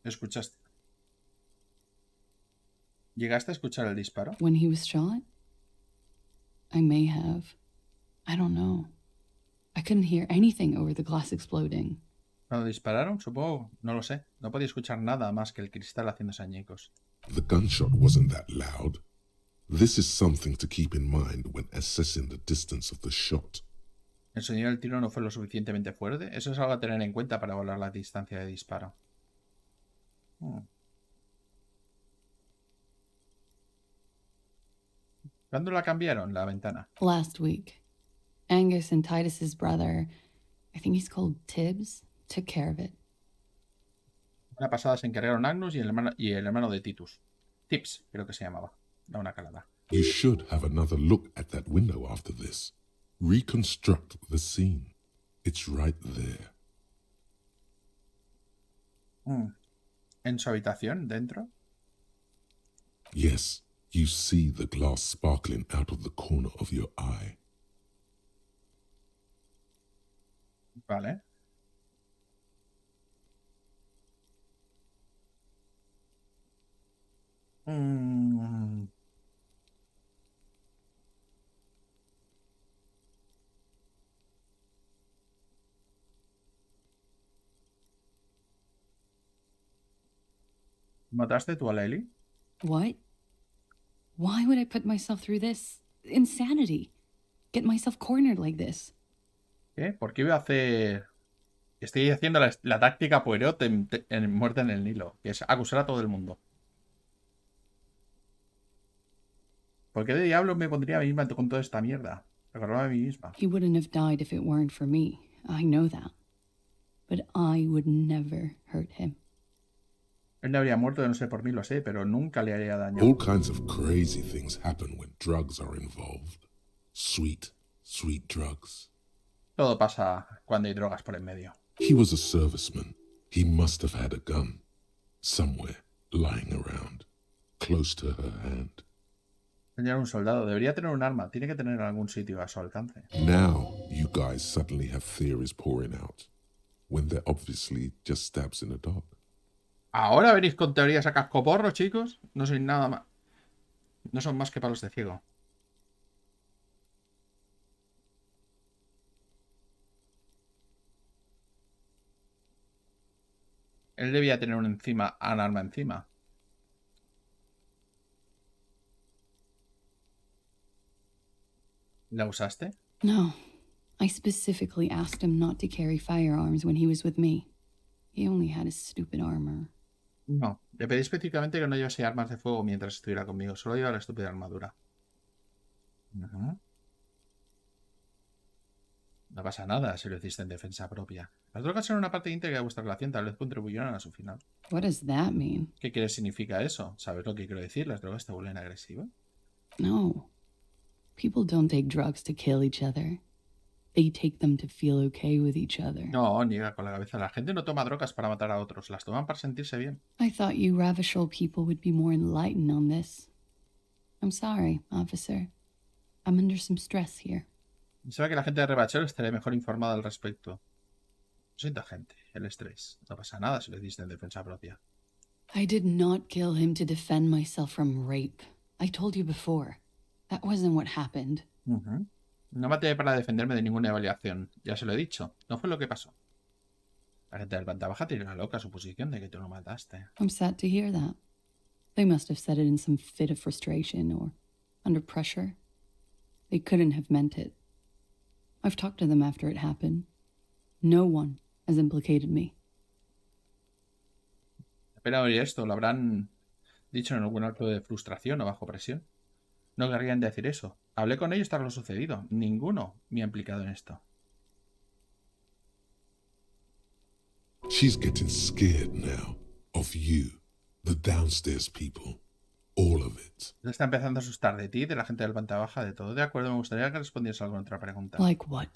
¿Escuchaste? ¿Llegaste a escuchar el disparo? When he was shot? I may have. I don't know. I couldn't hear anything over the glass exploding. ¿Cuando dispararon? Supongo. No lo sé. No podía escuchar nada más que el cristal haciéndose añicos. The gunshot wasn't that loud. This is something to keep in mind when assessing the distance of the shot. ¿El sonido del tiro no fue lo suficientemente fuerte? Eso es algo a tener en cuenta para evaluar la distancia de disparo. ¿Cuándo la cambiaron, la ventana? Last week, Angus and Titus's brother, I think he's called Tibbs, took care of it. Una pasada se encargaron Agnus y el hermano de Titus. Tips, creo que se llamaba. Da una calada. You should have another look at that window after this. Reconstruct the scene. It's right there. ¿En su habitación, dentro? Yes, you see the glass sparkling out of the corner of your eye. Vale. ¿Mataste tú a la Ellie? What? Why would I put myself through this insanity? Get myself cornered like this? ¿Qué? ¿Por qué iba a hacer...? Estoy haciendo la táctica Poirot en Muerte en el Nilo, que es acusar a todo el mundo. ¿Por qué de diablos me pondría a mí misma con toda esta mierda? Recordarme a mí misma. He wouldn't have died if it weren't for me. I know that. But I would never hurt him. Él no habría muerto de no ser por mí, lo sé, pero nunca le haría daño. All kinds of crazy things happen when drugs are involved. Sweet, sweet drugs. Todo pasa cuando hay drogas por en medio. He was a serviceman. He must have had a gun. Somewhere, lying around. Close to her hand. Señor, un soldado. Debería tener un arma. Tiene que tener en algún sitio a su alcance. Now, you guys suddenly have theories pouring out. When they're obviously just stabs in a dog. ¿Ahora venís con teorías a cascoporro, chicos? No sois nada más. No son más que palos de ciego. Él debía tener un arma encima. ¿La usaste? No. I specifically asked him not to carry firearms when he was with me. He only had his stupid armor. No. Le pedí específicamente que no llevase armas de fuego mientras estuviera conmigo. Solo lleva la estúpida armadura. No pasa nada si lo hiciste en defensa propia. Las drogas son una parte íntegra de vuestra relación. Tal vez contribuyeron a su final. What does that mean? ¿Qué significa eso? ¿Sabes lo que quiero decir? ¿Las drogas te vuelven agresivo? No. People don't take drugs to kill each other. They take them to feel okay with each other. No, niega con la cabeza. La gente no toma drogas para matar a otros. Las toman para sentirse bien. I thought you Ravishol people would be more enlightened on this. I'm sorry, officer. I'm under some stress here. Sabe que la gente de Rebachel estaría mejor informada al respecto. Lo siento, gente. El estrés. No pasa nada si lo hiciste en defensa propia. I did not kill him to defend myself from rape. I told you before. That wasn't what happened. No maté para defenderme de ninguna evaluación. Ya se lo he dicho. No fue lo que pasó. La gente del planta baja tiene la loca suposición de que tú lo mataste. I'm sad to hear that. They must have said it in some fit of frustration or under pressure. They couldn't have meant it. I've talked to them after it happened. No one has implicated me. Espera oír esto. Lo habrán dicho en algún acto de frustración o bajo presión. No querrían decir eso. Hablé con ellos tras lo sucedido. Ninguno me ha implicado en esto. She's getting scared now. Of you. The downstairs people. All of it. Se está empezando a asustar de ti, de la gente del planta baja, de todo. De acuerdo, me gustaría que respondieras a alguna otra pregunta. Like what?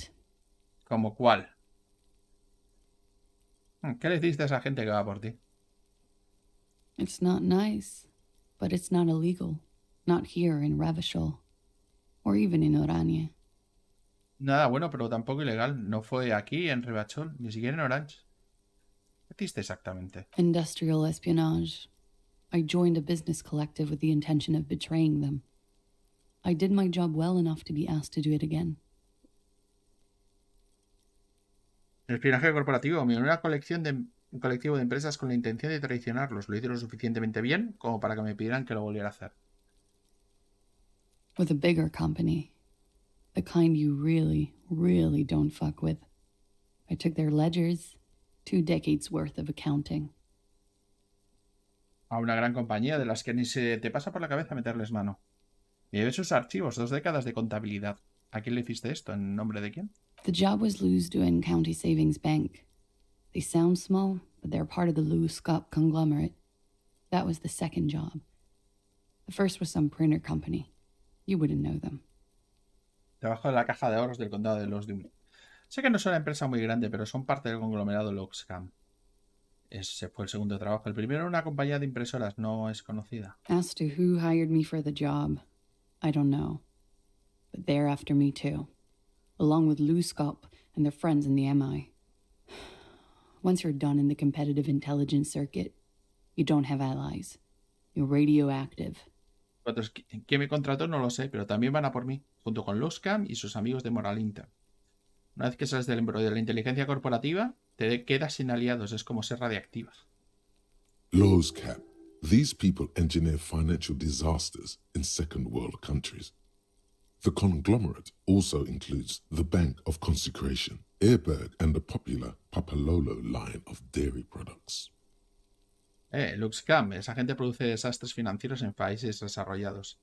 ¿Como cuál? ¿Qué le hiciste a esa gente que va por ti? It's not nice, but it's not illegal. Not here in Ravishol. Or even in Orania. Nada bueno, pero tampoco ilegal. No fue aquí, en Rebachol, ni siquiera en Orange. ¿Qué hiciste exactamente? Industrial espionage. I joined a business collective with the intention of betraying them. I did my job well enough to be asked to do it again. El espionaje corporativo. Me uní a un colectivo de empresas con la intención de traicionarlos. Lo hice lo suficientemente bien como para que me pidieran que lo volviera a hacer. With a bigger company. The kind you really, really don't fuck with. I took their ledgers. 2 decades worth of accounting. A una gran compañía de las que ni se te pasa por la cabeza meterles mano. Me llevé sus archivos, 2 décadas de contabilidad. ¿A quién le hiciste esto? ¿En nombre de quién? The job was Lou's doing County Savings Bank. They sound small, but they're part of the Lou Scott conglomerate. That was the second job. The first was some printer company. You wouldn't know them. Trabajo en la caja de ahorros del condado de Los Dunes. Sé que no son una empresa muy grande, pero son parte del conglomerado Loxcam. Ese fue el segundo trabajo. El primero era una compañía de impresoras, no es conocida. As to who hired me for the job, I don't know. But they're after me too. Along with Lou Scott and their friends in the MI. Once you're done in the competitive intelligence circuit, you don't have allies. You're radioactive. ¿Quién me contrató? No lo sé, pero también van a por mí, junto con Loxcam y sus amigos de Moral Inter. Una vez que sales del embrollo de la inteligencia corporativa, te quedas sin aliados, es como ser radiactiva. Lowe's Cap. These people engineer financial disasters in second world countries. The conglomerate also includes the Bank of Consecration, Airberg, and the popular Papalolo line of dairy products. Luxcam, esa gente produce desastres financieros en países desarrollados.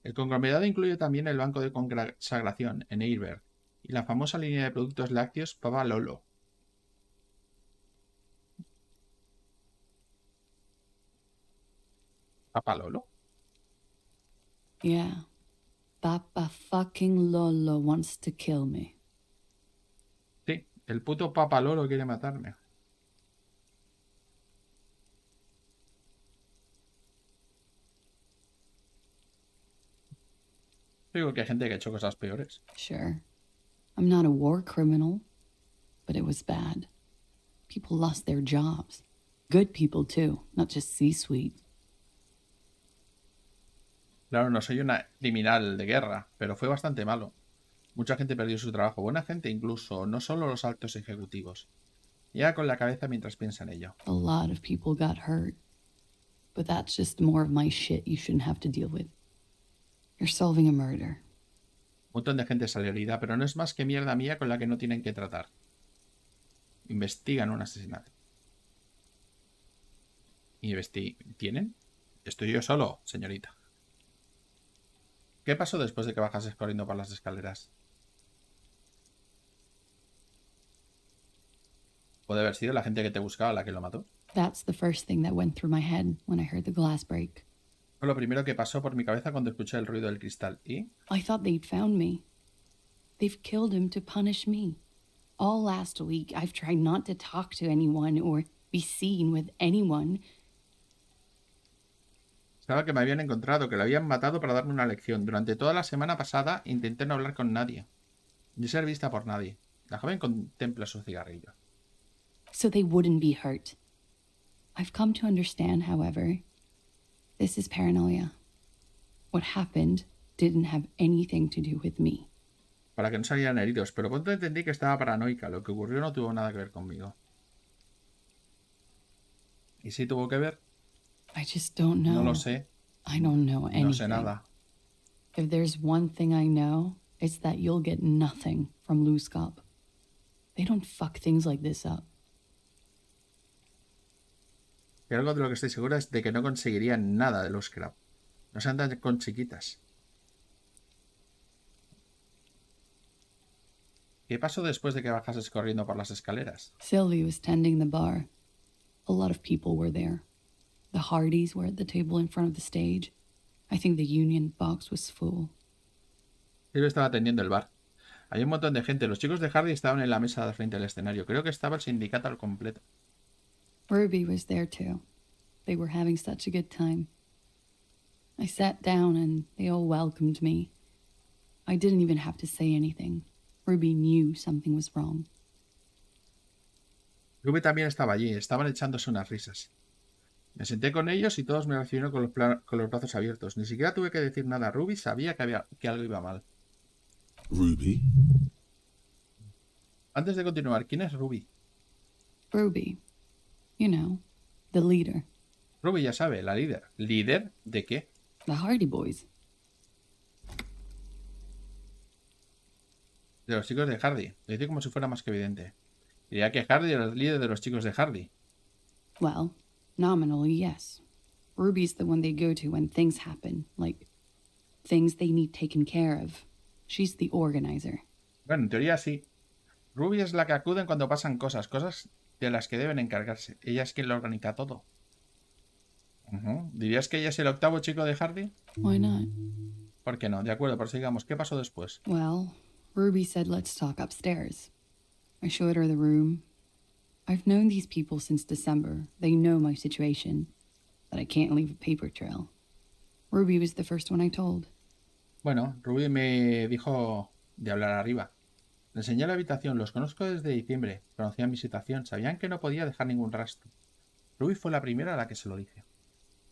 El conglomerado incluye también el Banco de Consagración en Airberg y la famosa línea de productos lácteos Papalolo. ¿Papalolo? Yeah. Papa fucking Lolo wants to kill me. Sí, el puto Papalolo quiere matarme. Digo que hay gente que ha hecho cosas peores. Sure. I'm not a war criminal, but it was bad. People lost their jobs. Good people, too, not just C-suite. Claro, no soy una criminal de guerra, pero fue bastante malo. Mucha gente perdió su trabajo, buena gente incluso, no solo los altos ejecutivos. Llega con la cabeza mientras piensa en ello. A lot of people got hurt. But that's just more of my shit you shouldn't have to deal with. You're solving a murder. Un montón de gente salió herida, pero no es más que mierda mía con la que no tienen que tratar. Investigan un asesinato. ¿Tienen? Estoy yo solo, señorita. ¿Qué pasó después de que bajases corriendo por las escaleras? ¿Puede haber sido la gente que te buscaba la que lo mató? That's the first thing that went through my head when I heard the glass break. Fue lo primero que pasó por mi cabeza cuando escuché el ruido del cristal. ¿Y? I thought they'd found me. They've killed him to punish me. All last week, I've tried not to talk to anyone or be seen with anyone. Pensaba que me habían encontrado, que lo habían matado para darme una lección. Durante toda la semana pasada intenté no hablar con nadie, ni ser vista por nadie. La joven contempla su cigarrillo. So they wouldn't be hurt. I've come to understand, however, this is paranoia. What happened didn't have anything to do with me. Para que no salieran heridos, pero pronto entendí que estaba paranoica. Lo que ocurrió no tuvo nada que ver conmigo. ¿Y si tuvo que ver? I just don't know. No lo sé. I don't know anything. No sé nada. If there's one thing I know, it's that you'll get nothing from Luskop. They don't fuck things like this up. Y algo de lo que estoy segura es de que no conseguirían nada de los Scrap. No se andan con chiquitas. ¿Qué pasó después de que bajases corriendo por las escaleras? Sylvie was tending the bar. A lot of people were there. The Hardys were at the table in front of the stage. I think the Union box was full. Silvia estaba atendiendo el bar. Había un montón de gente. Los chicos de Hardy estaban en la mesa de frente al escenario. Creo que estaba el sindicato al completo. Ruby was there too. They were having such a good time. I sat down and they all welcomed me. I didn't even have to say anything. Ruby knew something was wrong. Ruby también estaba allí. Estaban echándose unas risas. Me senté con ellos y todos me recibieron con los brazos abiertos. Ni siquiera tuve que decir nada. Ruby sabía que algo iba mal. Ruby? Antes de continuar, ¿quién es Ruby? Ruby. You know, the leader. Ruby ya sabe, la líder. ¿Líder de qué? The Hardy Boys. De los chicos de Hardy. Lo dice como si fuera más que evidente. Diría que Hardy era el líder de los chicos de Hardy. Well, nominally, yes. Ruby's the one they go to when things happen, like things they need taken care of. She's the organizer. Bueno, en teoría sí. Ruby es la que acuden cuando pasan cosas de las que deben encargarse. Ella es quien lo organiza todo. ¿Dirías que ella es el octavo chico de Hardy? Why not? ¿Por qué no? De acuerdo, prosigamos. ¿Qué pasó después? Well, Ruby said let's talk upstairs. I showed her the room. I've known these people since December. They know my situation, that I can't leave a paper trail. Ruby was the first one I told. Bueno, Ruby me dijo de hablar arriba. Le enseñé la habitación, los conozco desde diciembre, conocían mi situación, sabían que no podía dejar ningún rastro. Ruby fue la primera a la que se lo dije.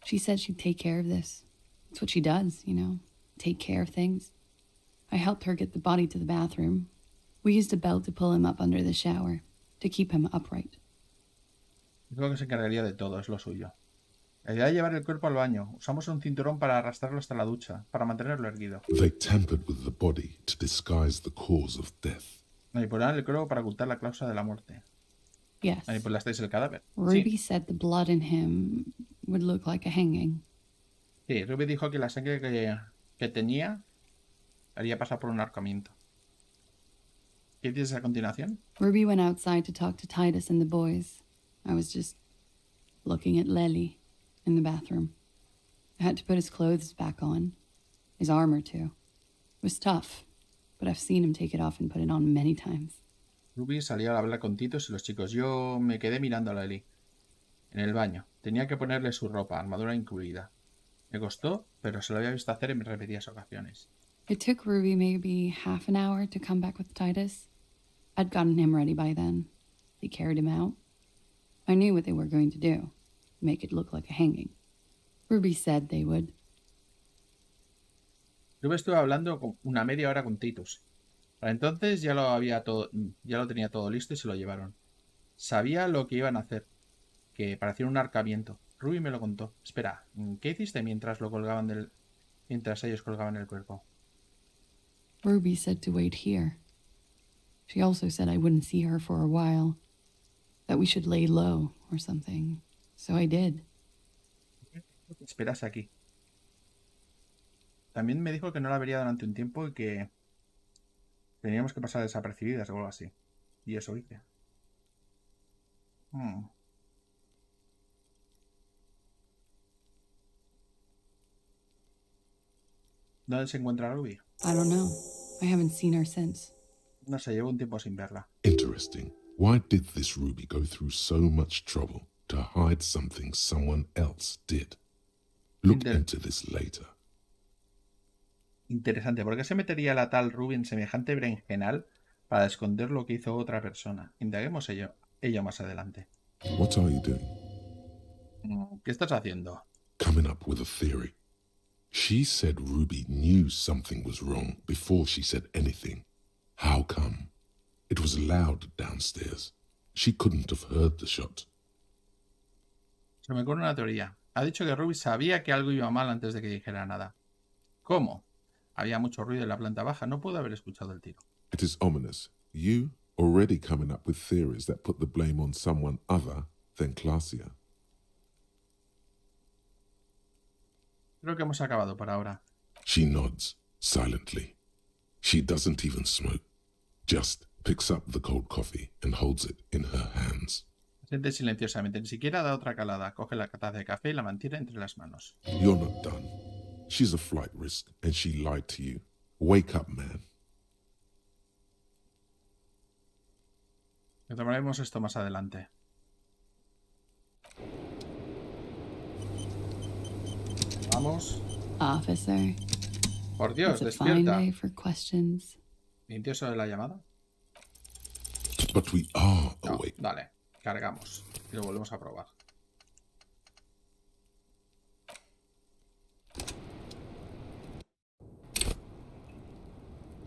She said she'd take care of this. It's what she does, you know, take care of things. I helped her get the body to the bathroom. We used a belt to pull him up under the shower, to keep him upright. Dijo que se encargaría de todo, es lo suyo. La idea de llevar el cuerpo al baño. Usamos un cinturón para arrastrarlo hasta la ducha, para mantenerlo erguido. They tampered with the body to disguise the cause of death. Manipular el cuerpo para ocultar la causa de la muerte. Yes. ¿Manipulasteis el cadáver? Ruby Sí. said the blood in him would look like a hanging. Sí, Ruby dijo que la sangre que tenía haría pasar por un ahorcamiento. ¿Qué dices a continuación? Ruby went outside to talk to Titus and the boys. I was just looking at Lely in the bathroom. I had to put his clothes back on. His armor, too. It was tough, but I've seen him take it off and put it on many times. Ruby salió a hablar con Titos y los chicos. Yo me quedé mirando a Lely. En el baño. Tenía que ponerle su ropa, armadura incluida. Me costó, pero se lo había visto hacer en repetidas ocasiones. It took Ruby maybe half an hour to come back with Titus. I'd gotten him ready by then. They carried him out. I knew what they were going to do. Make it look like a hanging. Ruby said they would. Ruby estuvo hablando una media hora con Titus. Para entonces ya lo tenía todo listo y se lo llevaron. Sabía lo que iban a hacer, que parecía un ahorcamiento. Ruby me lo contó. Espera, ¿qué hiciste mientras ellos colgaban el cuerpo? Ruby said to wait here. She also said I wouldn't see her for a while. That we should lay low or something. So I did. Esperas aquí. También me dijo que no la vería durante un tiempo y que teníamos que pasar desapercibidas o algo así. Y eso hice. ¿Dónde se encuentra Ruby? I don't know. I haven't seen her since. No sé, llevo un tiempo sin verla. Interesting. Why did this Ruby go through so much trouble to hide something someone else did? Look into this later. Interesante. ¿Por qué se metería la tal Ruby en semejante berenjenal para esconder lo que hizo otra persona? Indaguemos ello más adelante. What are you doing? ¿Qué estás haciendo? Coming up with a theory. She said Ruby knew something was wrong before she said anything. How come? It was loud downstairs. She couldn't have heard the shot. Se me ocurre una teoría. Ha dicho que Ruby sabía que algo iba mal antes de que dijera nada. ¿Cómo? Había mucho ruido en la planta baja. No pudo haber escuchado el tiro. It is ominous. You already coming up with theories that put the blame on someone other than Clausia. Creo que hemos acabado por ahora. She nods silently. She doesn't even smoke. Just picks up the cold coffee and holds it in her hands. Siente silenciosamente. Ni siquiera da otra calada. Coge la taza de café y la mantiene entre las manos. You're not done. She's a flight risk and she lied to you. Wake up, man. Retomaremos esto más adelante. Vamos. Officer, Por Dios, it's a fine despierta. day for questions. ¿Inicio eso de la llamada? But we are No, awake. dale. Cargamos. Y lo volvemos a probar.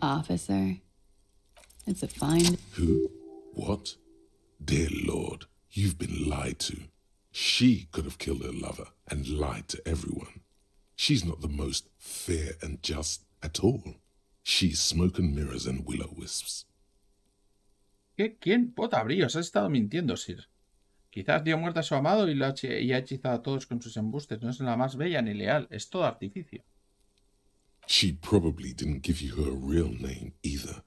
Officer, it's a fine... Who? What? Dear Lord, you've been lied to. She could have killed her lover and lied to everyone. She's not the most fair and just at all. She's smoke and mirrors and will-o-wisps. ¿Qué? ¿Quién? Potabríos, has estado mintiendo, Sir. Quizás dio muerte a su amado y ha hechizado a todos con sus embustes. No es la más bella ni leal. Es todo artificio. She probably didn't give you her real name either.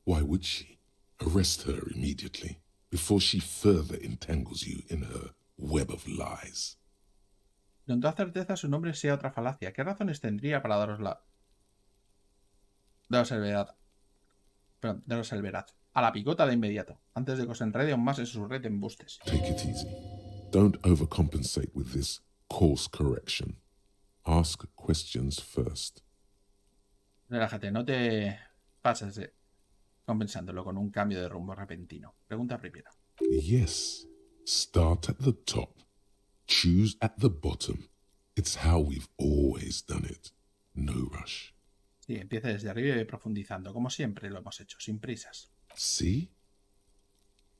Why would she? Arrest her immediately before she further entangles you in her web of lies. Con toda certeza su nombre sea otra falacia. ¿Qué razones tendría para daros el veraz? A la picota de inmediato, antes de que os enrede aún más en su red de embustes. Take it easy. Don't overcompensate with this course correction. Ask questions first. Relájate, no te pases compensándolo con un cambio de rumbo repentino. Pregunta primero. Yes. Start at the top. Choose at the bottom. It's how we've always done it. No rush. Sí, empieza desde arriba y ve profundizando, como siempre lo hemos hecho, sin prisas. See?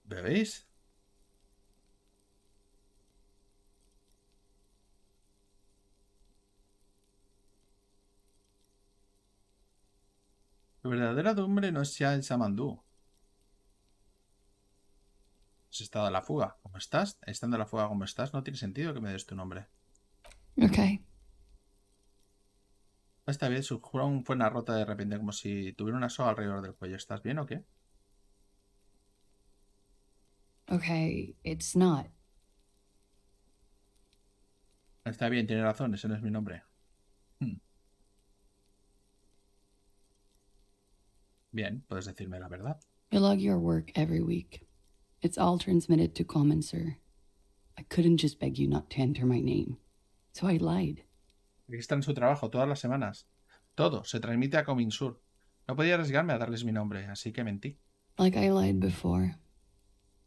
¿Bebéis? Tu verdadero nombre no es ya el Samandú. Has estado a la fuga. ¿Cómo estás? Estando a la fuga como estás, no tiene sentido que me des tu nombre. Okay. Está bien, su jurón fue una rota de repente, como si tuviera una soga alrededor del cuello. ¿Estás bien o qué? Okay, it's not. Está bien, tiene razón, ese no es mi nombre. Bien, puedes decirme la verdad. You log your work every week. It's all transmitted to Common, sir. I couldn't just beg you not to enter my name. So I lied. Registran su trabajo todas las semanas. Todo se transmite a Cominsur. No podía arriesgarme a darles mi nombre, así que mentí. Like I lied before.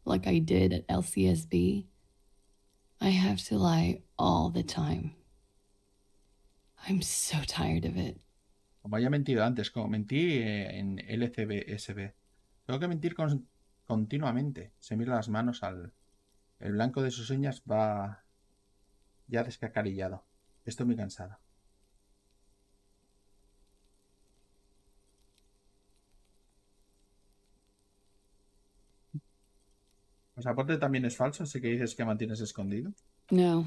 Like I did at LCSB. I have to lie all the time. I'm so tired of it. Como haya mentido antes, como mentí en LCBSB. Tengo que mentir continuamente. Se mira las manos al... El blanco de sus uñas va ya descacarillado. Estoy muy cansada. ¿El pasaporte también es falso? Así que dices que mantienes escondido. No.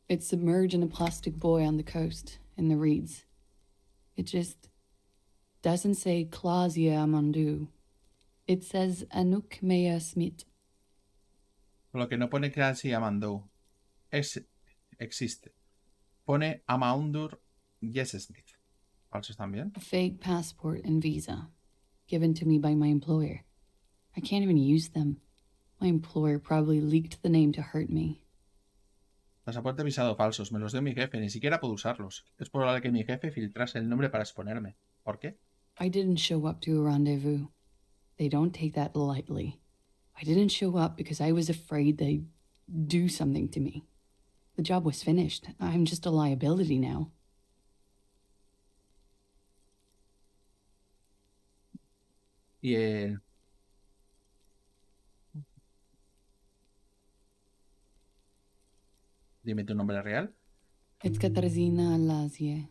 It's submerged in a plastic buoy on the coast, in the reeds. It just doesn't say Clausia Amandu. It says Anouk Mea Smith. Por lo que no pone que así Amandou. Existe. Pone Amaundur Yes Smith. ¿Falsos también? A fake passport and visa, given to me by my employer. I can't even use them. My employer probably leaked the name to hurt me. Pasaporte visado falsos. Me los dio mi jefe. Ni siquiera puedo usarlos. Es probable que mi jefe filtrase el nombre para exponerme. ¿Por qué? I didn't show up to a rendezvous. They don't take that lightly. I didn't show up because I was afraid they'd do something to me. The job was finished. I'm just a liability now. Y el... Dime tu nombre real. It's Katarzyna Lazie.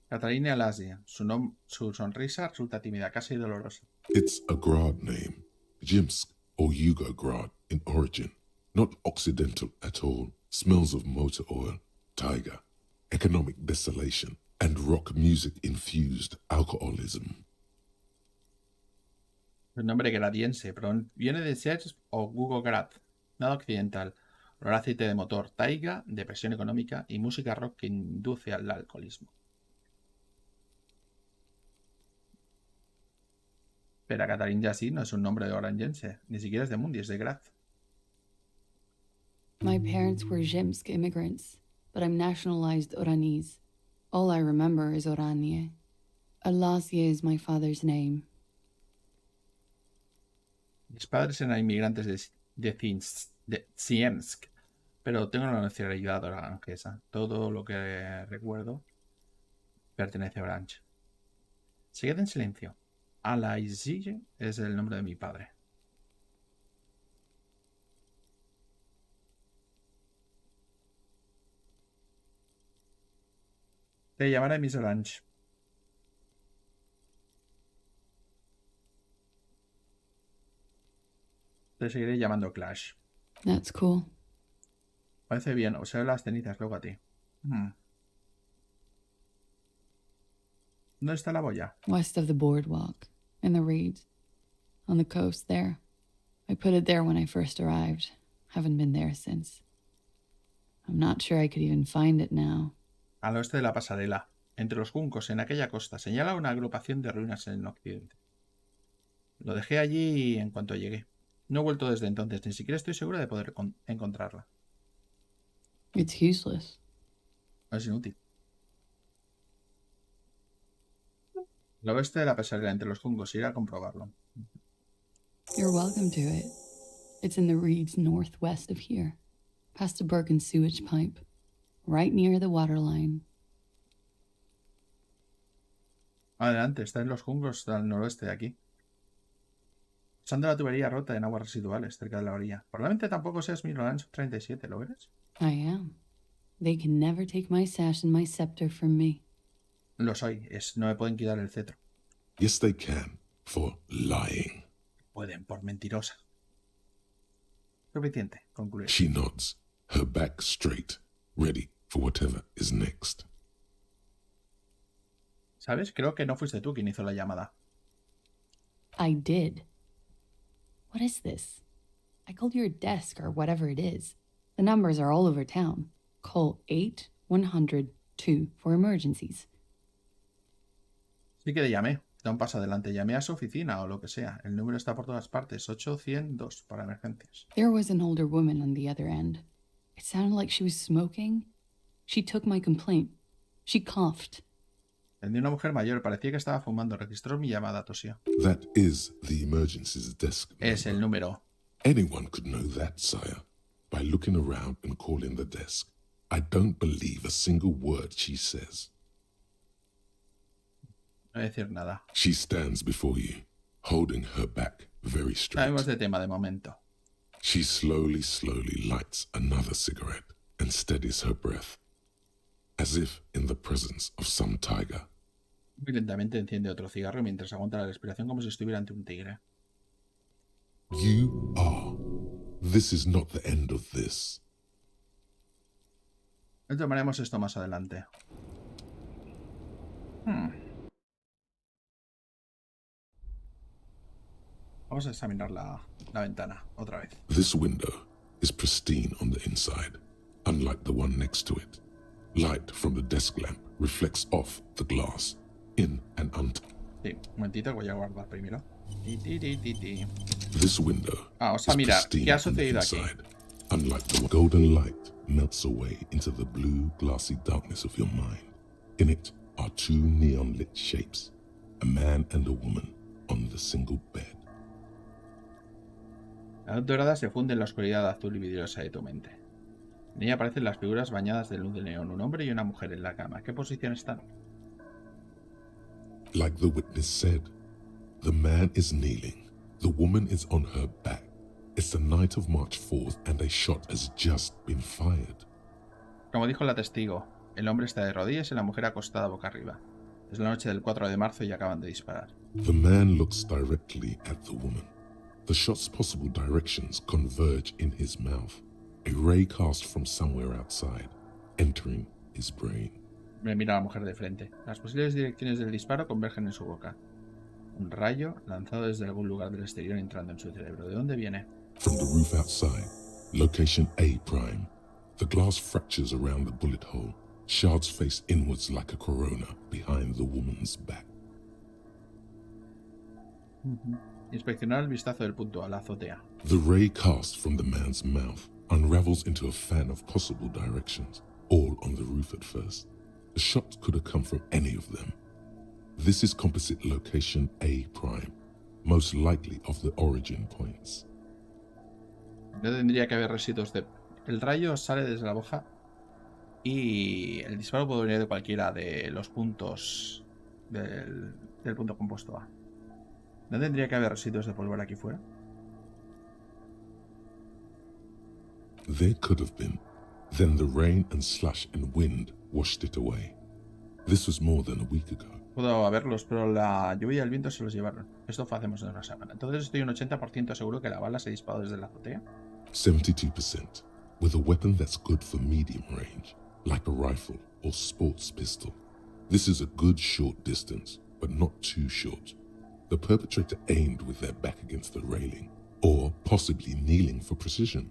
Catalina Alasia. Su sonrisa resulta tímida, casi dolorosa. It's a Grad name, Jimsk or Yugo Grad in origin, not Occidental at all. Smells of motor oil, tiger, economic desolation, and rock music infused alcoholism. Un nombre gradiense, pero viene de Sers o Gugograd, nada occidental. Olor a aceite de motor, taiga, depresión económica y música rock que induce al alcoholismo. Pero Catherine Jassy no es un nombre de orangense, ni siquiera es de Mundi, es de Graz. My parents were Zhimsk immigrants, but I'm nationalized Oranese. All I remember is Oranje. Alasie is my father's name. Mis padres eran inmigrantes de Ziemsk, pero tengo la nacionalidad oranjesa. Todo lo que recuerdo pertenece a Orange. Se queda en silencio. Alaizige es el nombre de mi padre. Te llamaré Miss Orange. Te seguiré llamando Clash. That's cool. Parece bien, observo las cenizas luego a ti. ¿Dónde está la boya? West of the boardwalk, in the reeds. On the coast there. I put it there when I first arrived. Haven't been there since. I'm not sure I could even find it now. Al oeste de la pasarela, entre los juncos, en aquella costa, señala una agrupación de ruinas en el occidente. Lo dejé allí en cuanto llegué. No he vuelto desde entonces, ni siquiera estoy segura de poder encontrarla. It's useless. Es inútil. Al oeste de la pasarela, entre los juncos, iré a comprobarlo. You're welcome to it. It's in the reeds northwest of here, past a broken sewage pipe, right near the waterline. Adelante, está en los juncos al noroeste de aquí. Usando la tubería rota en aguas residuales cerca de la orilla. Probablemente tampoco seas mi Orange 37, ¿lo eres? I am. They can never take my sash and my scepter from me. Lo soy, no me pueden quitar el cetro. Yes, they can, for lying. Pueden, por mentirosa. Suficiente, concluir. She nods, her back straight, ready for whatever is next. ¿Sabes? Creo que no fuiste tú quien hizo la llamada. I did. What is this? I called your desk or whatever it is. The numbers are all over town. Call 8-100-2 for emergencies. Sí que le llamé. Da un paso adelante. Llamé a su oficina o lo que sea. El número está por todas partes. 8-100-2 para emergencias. There was an older woman on the other end. It sounded like she was smoking. She took my complaint. She coughed. Tendí una mujer mayor. Parecía que estaba fumando. Registró mi llamada. Tosió. That is the emergencies desk Es el number. número. Anyone could know that, sire, by looking around and calling the desk. I don't believe a single word she says. No voy a decir nada. She stands before you, holding her back very straight. Sabemos de tema de momento. She slowly lights another cigarette and steadies her breath, as if in the presence of some tiger. Muy lentamente enciende otro cigarro mientras aguanta la respiración como si estuviera ante un tigre. You are. This is not the end of this. Tomaremos esto más adelante. Vamos a examinar la ventana otra vez. This window is pristine on the inside, unlike the one next to it. Light from the desk lamp reflects off the glass, in and out. Sí, un momentito, voy a guardar primero. This window Vamos a is mirar pristine qué ha on the sucedido aquí. inside, unlike the golden light melts away into the blue, glassy darkness of your mind. In it are two neon-lit shapes, a man and a woman on the single bed. La luz dorada se funde en la oscuridad azul y vidriosa de tu mente. En ella aparecen las figuras bañadas de luz de neón, un hombre y una mujer en la cama. ¿Qué posición están? Like the witness said, the man is kneeling, the woman is on her back. It's the night of March 4th and a shot has just been fired. Como dijo la testigo, el hombre está de rodillas y la mujer acostada boca arriba. Es la noche del 4 de marzo y acaban de disparar. The man looks directly at the woman. The shot's possible directions converge in his mouth, a ray cast from somewhere outside, entering his brain. Me mira a la mujer de frente. Las posibles direcciones del disparo convergen en su boca. Un rayo lanzado desde algún lugar del exterior entrando en su cerebro. ¿De dónde viene? From the roof outside, location A prime. The glass fractures around the bullet hole. Shards face inwards like a corona behind the woman's back. Inspeccionar el vistazo del punto a la azotea. The ray cast from the man's mouth unravels into a fan of possible directions, all on the roof at first. The shot could have come from any of them. This is composite location A prime, most likely of the origin points. No tendría que haber residuos de... El rayo sale desde la boca y el disparo puede venir de cualquiera de los puntos del punto compuesto A. ¿No tendría que haber residuos de pólvora aquí fuera? There could have been. Then the rain and slush and wind washed it away. This was more than a week ago. Pudo haberlos, pero la lluvia y el viento se los llevaron. Esto fue hace más de una semana. Entonces estoy un 80% seguro que la bala se disparó desde la azotea. 72%, with a weapon that's good for medium range, like a rifle or sports pistol. This is a good short distance, but not too short. The perpetrator aimed with their back against the railing, or possibly kneeling for precision.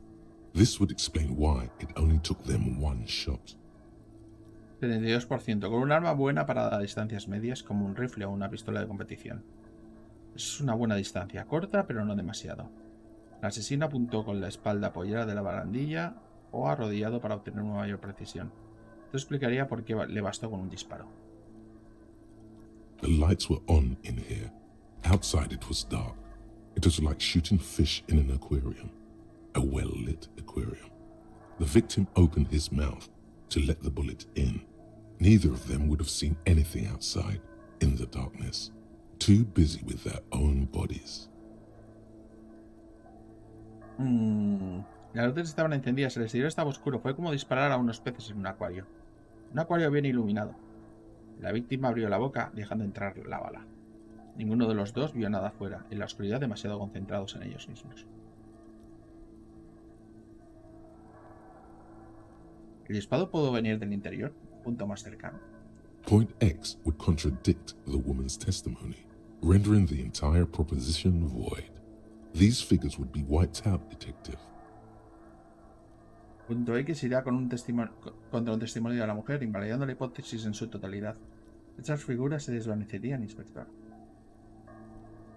This would explain why it only took them one shot. 72%, con un arma buena para distancias medias, como un rifle o una pistola de competición. Es una buena distancia, corta pero no demasiado. El asesino apuntó con la espalda apoyada de la barandilla o arrodillado para obtener una mayor precisión. Esto explicaría por qué le bastó con un disparo. The lights were on in here. Outside it was dark. It was like shooting fish in an aquarium, a well-lit aquarium. The victim opened his mouth to let the bullet in. Neither of them would have seen anything outside, in the darkness, too busy with their own bodies. Las luces estaban encendidas, el exterior estaba oscuro. Fue como disparar a unos peces en un acuario. Un acuario bien iluminado. La víctima abrió la boca, dejando entrar la bala. Ninguno de los dos vio nada afuera, en la oscuridad demasiado concentrados en ellos mismos. ¿El disparo pudo venir del interior? Punto más cercano. Point X would contradict the woman's testimony, rendering the entire proposition void. These figures would be wiped out, detective. Punto X irá con contra un testimonio de la mujer, invalidando la hipótesis en su totalidad. Estas figuras se desvanecerían, inspector.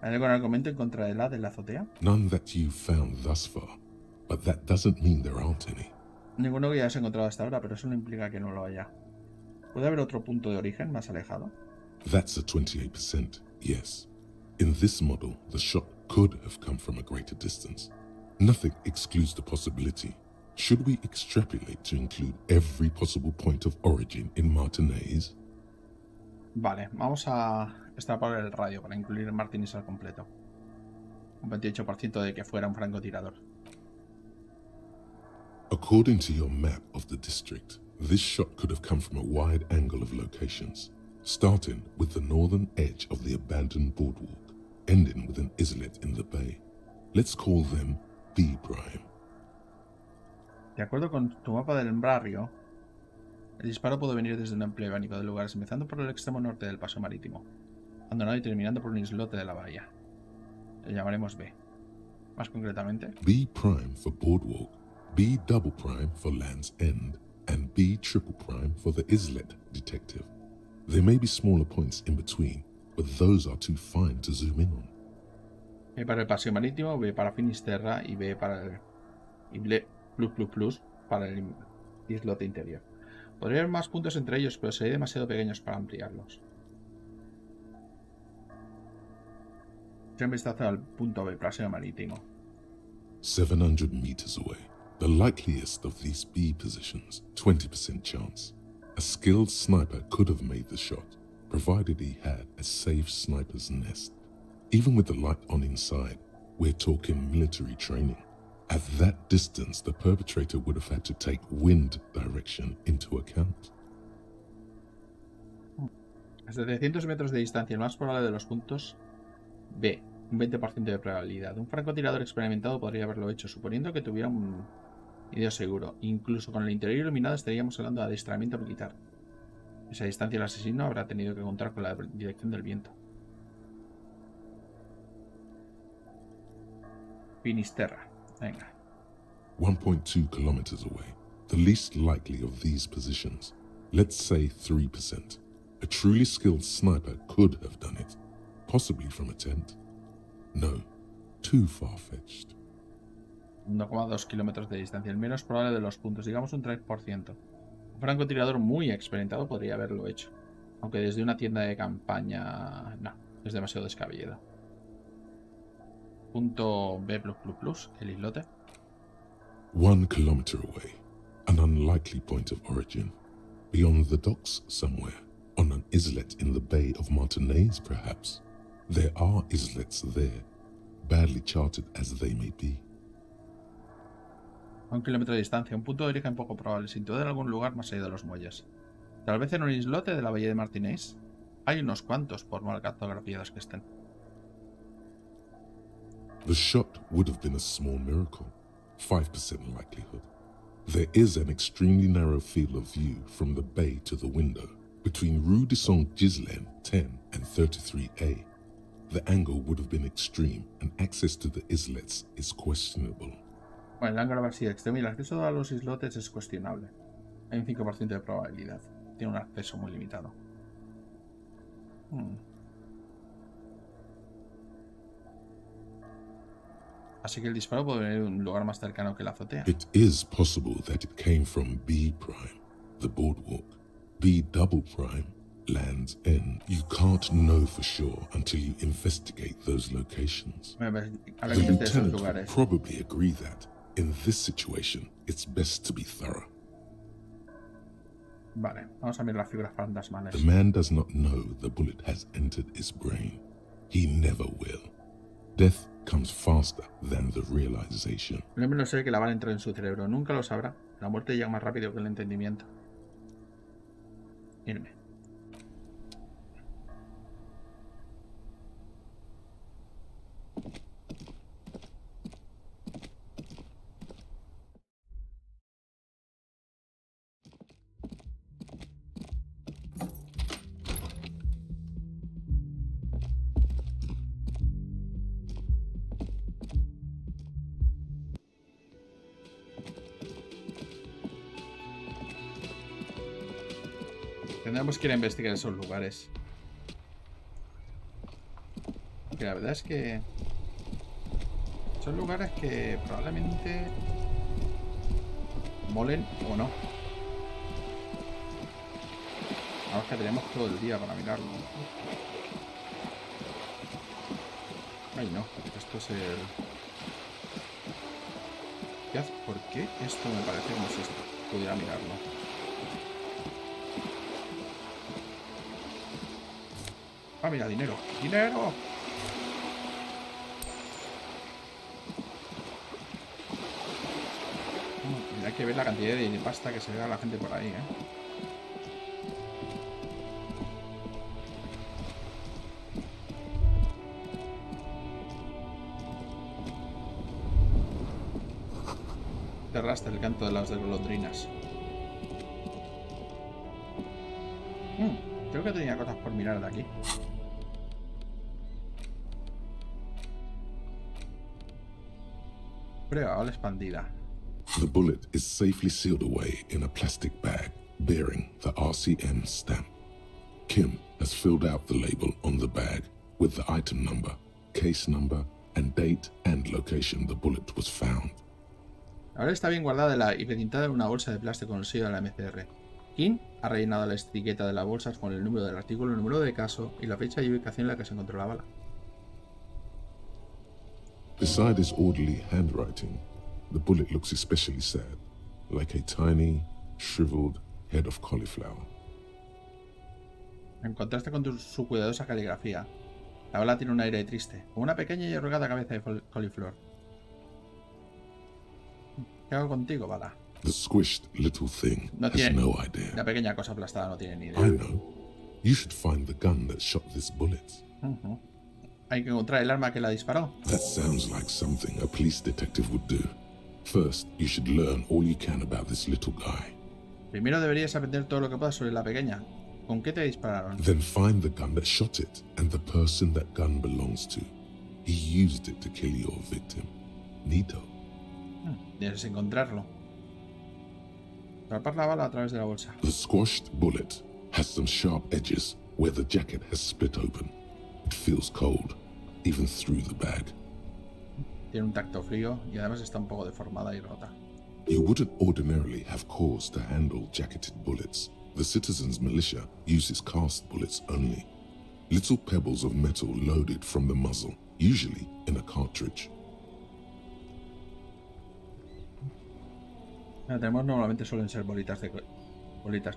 ¿Hay algún argumento en contra de la azotea? None that you've found thus far, but that doesn't mean there aren't any. Ninguno que hayas encontrado hasta ahora, pero eso no implica que no lo haya. ¿Puede haber otro punto de origen más alejado? That's a 28%, yes. In this model, the shot could have come from a greater distance. Nothing excludes the possibility. Should we extrapolate to include every possible point of origin in Martinez? Vale, vamos a extrapolar el radio para incluir Martinez al completo. Un 28% de que fuera un francotirador. According to your map of the district, this shot could have come from a wide angle of locations, starting with the northern edge of the abandoned boardwalk, ending with an islet in the bay. Let's call them B prime. De acuerdo con tu mapa del barrio, el disparo pudo venir desde un amplio abanico de lugares, empezando por el extremo norte del paso marítimo, abandonado y terminando por un islote de la bahía. Le llamaremos B. Más concretamente, B prime for boardwalk, B double prime for Land's End, and B triple prime for the islet, detective. There may be smaller points in between, but those are too fine to zoom in on. B para el paseo marítimo, B para Finisterra y B para el... y B plus para el islote interior. Podría haber más puntos entre ellos, pero serían demasiado pequeños para ampliarlos. Echa un vistazo al punto B, paseo marítimo. 700 meters away. The likeliest of these B positions, 20% chance. A skilled sniper could have made the shot, provided he had a safe sniper's nest. Even with the light on inside, we're talking military training. At that distance, the perpetrator would have had to take wind direction into account. A 700 metros de distancia, el más probable de los puntos B, un 20% de probabilidad. Un francotirador experimentado podría haberlo hecho, suponiendo que tuviera un video seguro. Incluso con el interior iluminado estaríamos hablando de adiestramiento militar. A esa distancia el asesino habrá tenido que contar con la dirección del viento. Finisterra. Venga. 1.2 kilometers away. The least likely of these positions. Let's say 3%. A truly skilled sniper could have done it. Possibly from a tent. No. Too far-fetched. 1,2 kilómetros de distancia. El menos probable de los puntos. Digamos un 3%. Un francotirador muy experimentado podría haberlo hecho. Aunque desde una tienda de campaña... No. Es demasiado descabellado. Punto B++, el islote. 1 kilometer away. An unlikely point of origin. Beyond the docks somewhere. On an islet in the Bay of Martinez, perhaps. There are islets there, badly charted as they may be. A 1 kilómetro de distancia, un punto de origen poco probable, sin duda en algún lugar más allá de los muelles. Tal vez en un islote de la bahía de Martinez. Hay unos cuantos, por mal cartografiados que estén. The shot would have been a small miracle, 5% likelihood. There is an extremely narrow field of view from the bay to the window, between Rue de Saint-Ghislain 10 and 33A. The angle would have been extreme, and access to the islets is questionable. Bueno, el ángulo va a ser extremo y el acceso a los islotes es cuestionable. Hay un 5% de probabilidad. Tiene un acceso muy limitado. Así que el disparo puede venir de un lugar más cercano que la azotea. It is possible that it came from B prime, the boardwalk. B double prime, Land's End. You can't know for sure until you investigate those locations. The lieutenant would probably agree that, in this situation, it's best to be thorough. Vale, vamos a mirar las figuras fantasmales. The man does not know the bullet has entered his brain. He never will. Death comes faster than the realization. El hombre no sabe que la bala entró en su cerebro. Nunca lo sabrá. La muerte llega más rápido que el entendimiento. Irme. Tendremos que ir a investigar esos lugares. Que la verdad es que son lugares que probablemente molen o no. Ahora es que tenemos todo el día para mirarlo. Ay, no. Esto es el... ¿Por qué esto me parece como si pudiera mirarlo? Ah, mira, dinero. ¡Dinero! Hay que ver la cantidad de pasta que se le da a la gente por ahí, ¿eh? Cerraste el canto de las golondrinas. Creo que tenía cosas por mirar de aquí. Prueba bala expandida. The bullet is safely sealed away in a plastic bag bearing the RCM stamp. Kim has filled out the label on the bag with the item number, case number, and date and location the bullet was found. Ahora está bien guardada y precintada en una bolsa de plástico con el sello de la MCR. Kim ha rellenado la etiqueta de las bolsas con el número del artículo, el número de caso y la fecha y ubicación en la que se encontró la bala. Beside his orderly handwriting, the bullet looks especially sad, like a tiny, shriveled head of cauliflower. En contraste con su cuidadosa caligrafía, la bala tiene un aire triste, como una pequeña y arrugada cabeza de coliflor. ¿Qué hago contigo, bala? The squished little thing No has tiene, no idea. la pequeña cosa aplastada no tiene ni idea. I know. You should find the gun that shot this bullet. Hay que encontrar el arma que la disparó. That sounds like something a police detective would do. First, you should learn all you can about this little guy. Primero deberías aprender todo lo que puedas sobre la pequeña. ¿Con qué te dispararon? Then find the gun that shot it and the person that gun belongs to. He used it to kill your victim. Neato. Debes encontrarlo. Atrapar la bala a través de la bolsa. The squashed bullet has some sharp edges where the jacket has split open. It feels cold, even through the bag. Tiene un tacto frío y además está un poco deformada y rota. You wouldn't ordinarily have cause to handle jacketed bullets. The citizens' militia uses cast bullets only. Little pebbles of metal loaded from the muzzle, usually in a cartridge. Tenemos normalmente suelen ser bolitas,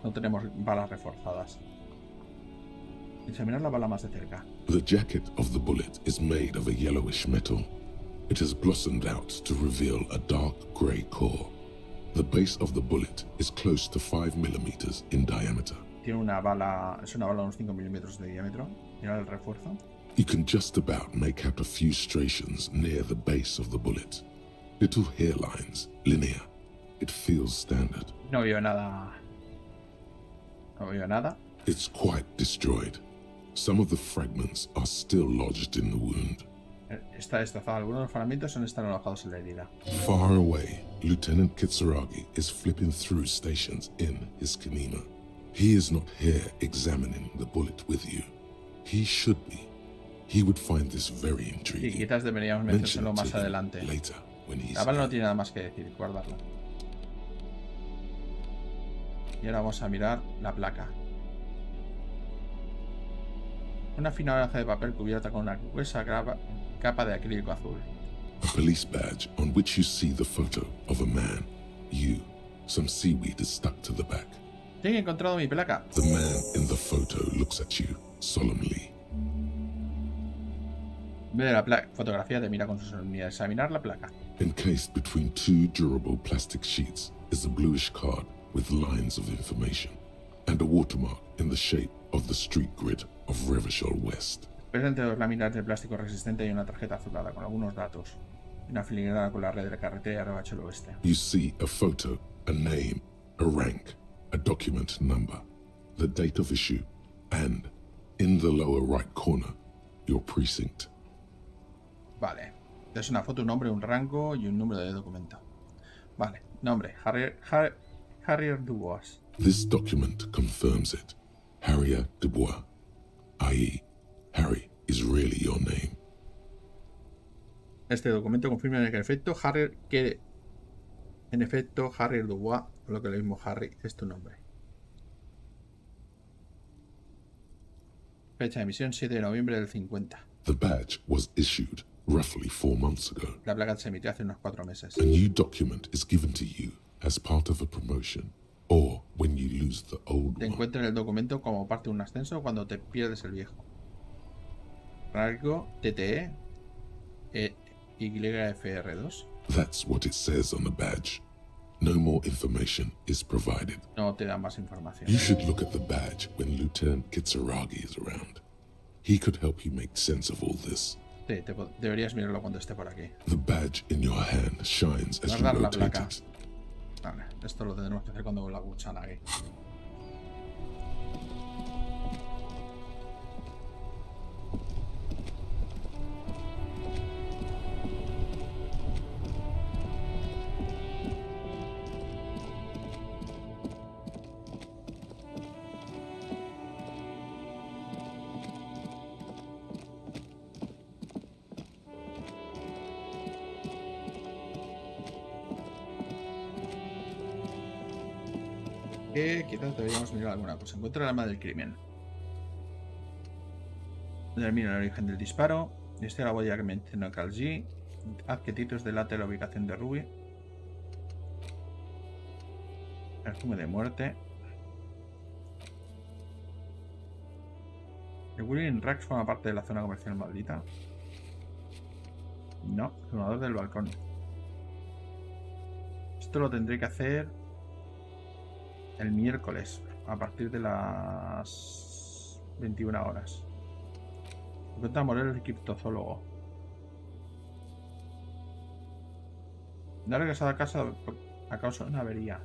no tenemos balas reforzadas. Examinar la bala más de cerca. The jacket of the bullet is made of a yellowish metal. It has blossomed out to reveal a dark grey core. The base of the bullet is close to 5 millimeters in diameter. Tiene una bala, es una bala de unos 5 milímetros de diámetro. Mira el refuerzo. You can just about make out a few striations near the base of the bullet. Little hairlines, linear. It feels standard. No veo nada. No veo nada. It's quite destroyed. Some of the fragments are still lodged in the wound. Está destrozado. Algunos de los fragmentos están alojados en la herida. Far away, Lieutenant Kitsuragi is flipping through stations in his Kanema. He is not here examining the bullet with you. He should be. He would find this very Y intriguing. quizás deberíamos Mention mencionárselo it más to him adelante. later when he's La bala no here. tiene nada más que decir, guardarla. Y ahora vamos a mirar la placa. Una fina hoja de papel cubierta con una gruesa capa de acrílico azul. A police badge on which you see the photo of a man. You. Some seaweed is stuck to the back. Tengo encontrado mi placa. The man in the photo looks at you solemnly. Ve la fotografía, te mira con su solemnidad. Examinar la placa. Encased between two durable plastic sheets is a bluish card with lines of information and a watermark in the shape of the street grid of Revachol West. Presente dos láminas de plástico resistente y una tarjeta azulada con algunos datos. Y una filigrana con la red de la carretera de Revachol Oeste. You see a photo, a name, a rank, a document number, the date of issue, and, in the lower right corner, your precinct. Vale. Es una foto, un nombre, un rango y un número de documento. Vale. Nombre. Harrier Dubois. This document confirms it. Harriet Dubois, i.e., Harry is really your name. Este documento confirma que en efecto Harry Dubois, o lo que lo mismo Harry, es tu nombre. Fecha de emisión 7 de noviembre del 50. The badge was issued roughly 4 months ago. La placa se emitió hace unos 4 meses. A new document is given to you as part of a promotion or when you lose the old Te one. encuentran el documento como parte de un ascenso cuando te pierdes el viejo. Rango TTE YFR2. That's what it says on the badge. No more information is provided. No te da más información. You should look at the badge when Lieutenant Kitsuragi is around. He could help you make sense of all this. Sí, deberías mirarlo cuando esté por aquí. The badge in your hand shines as you Guardar la rotate placa. it. Vale, esto lo tendremos que hacer cuando vuelva a Kuchanagi. Quizás deberíamos mirar alguna cosa. Encuentra el arma del crimen. Determina el origen del disparo. Esta es la huella que mencionó Carl G. Haz que Tiros delate la ubicación de Ruby. Perfume de muerte. ¿El Willing Rax forma parte de la zona comercial maldita? No, jugador del balcón. Esto lo tendré que hacer el miércoles a partir de las 21 horas. Encuentra morir el criptozoólogo. No ha regresado a casa a causa de una avería.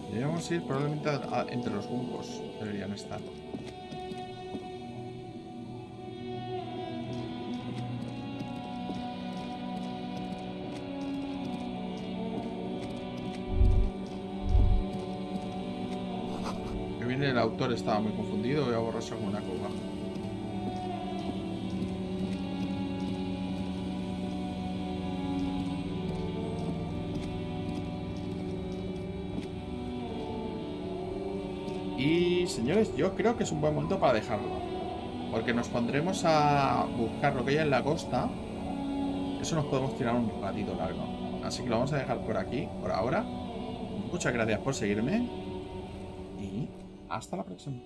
Deberíamos ir probablemente entre los juncos. Deberían estar. El autor estaba muy confundido. Voy a borrarse con una copa. Y señores, yo creo que es un buen momento para dejarlo, porque nos pondremos a buscar lo que hay en la costa. Eso nos podemos tirar un ratito largo. Así que lo vamos a dejar por aquí, por ahora. Muchas gracias por seguirme. Y hasta la próxima.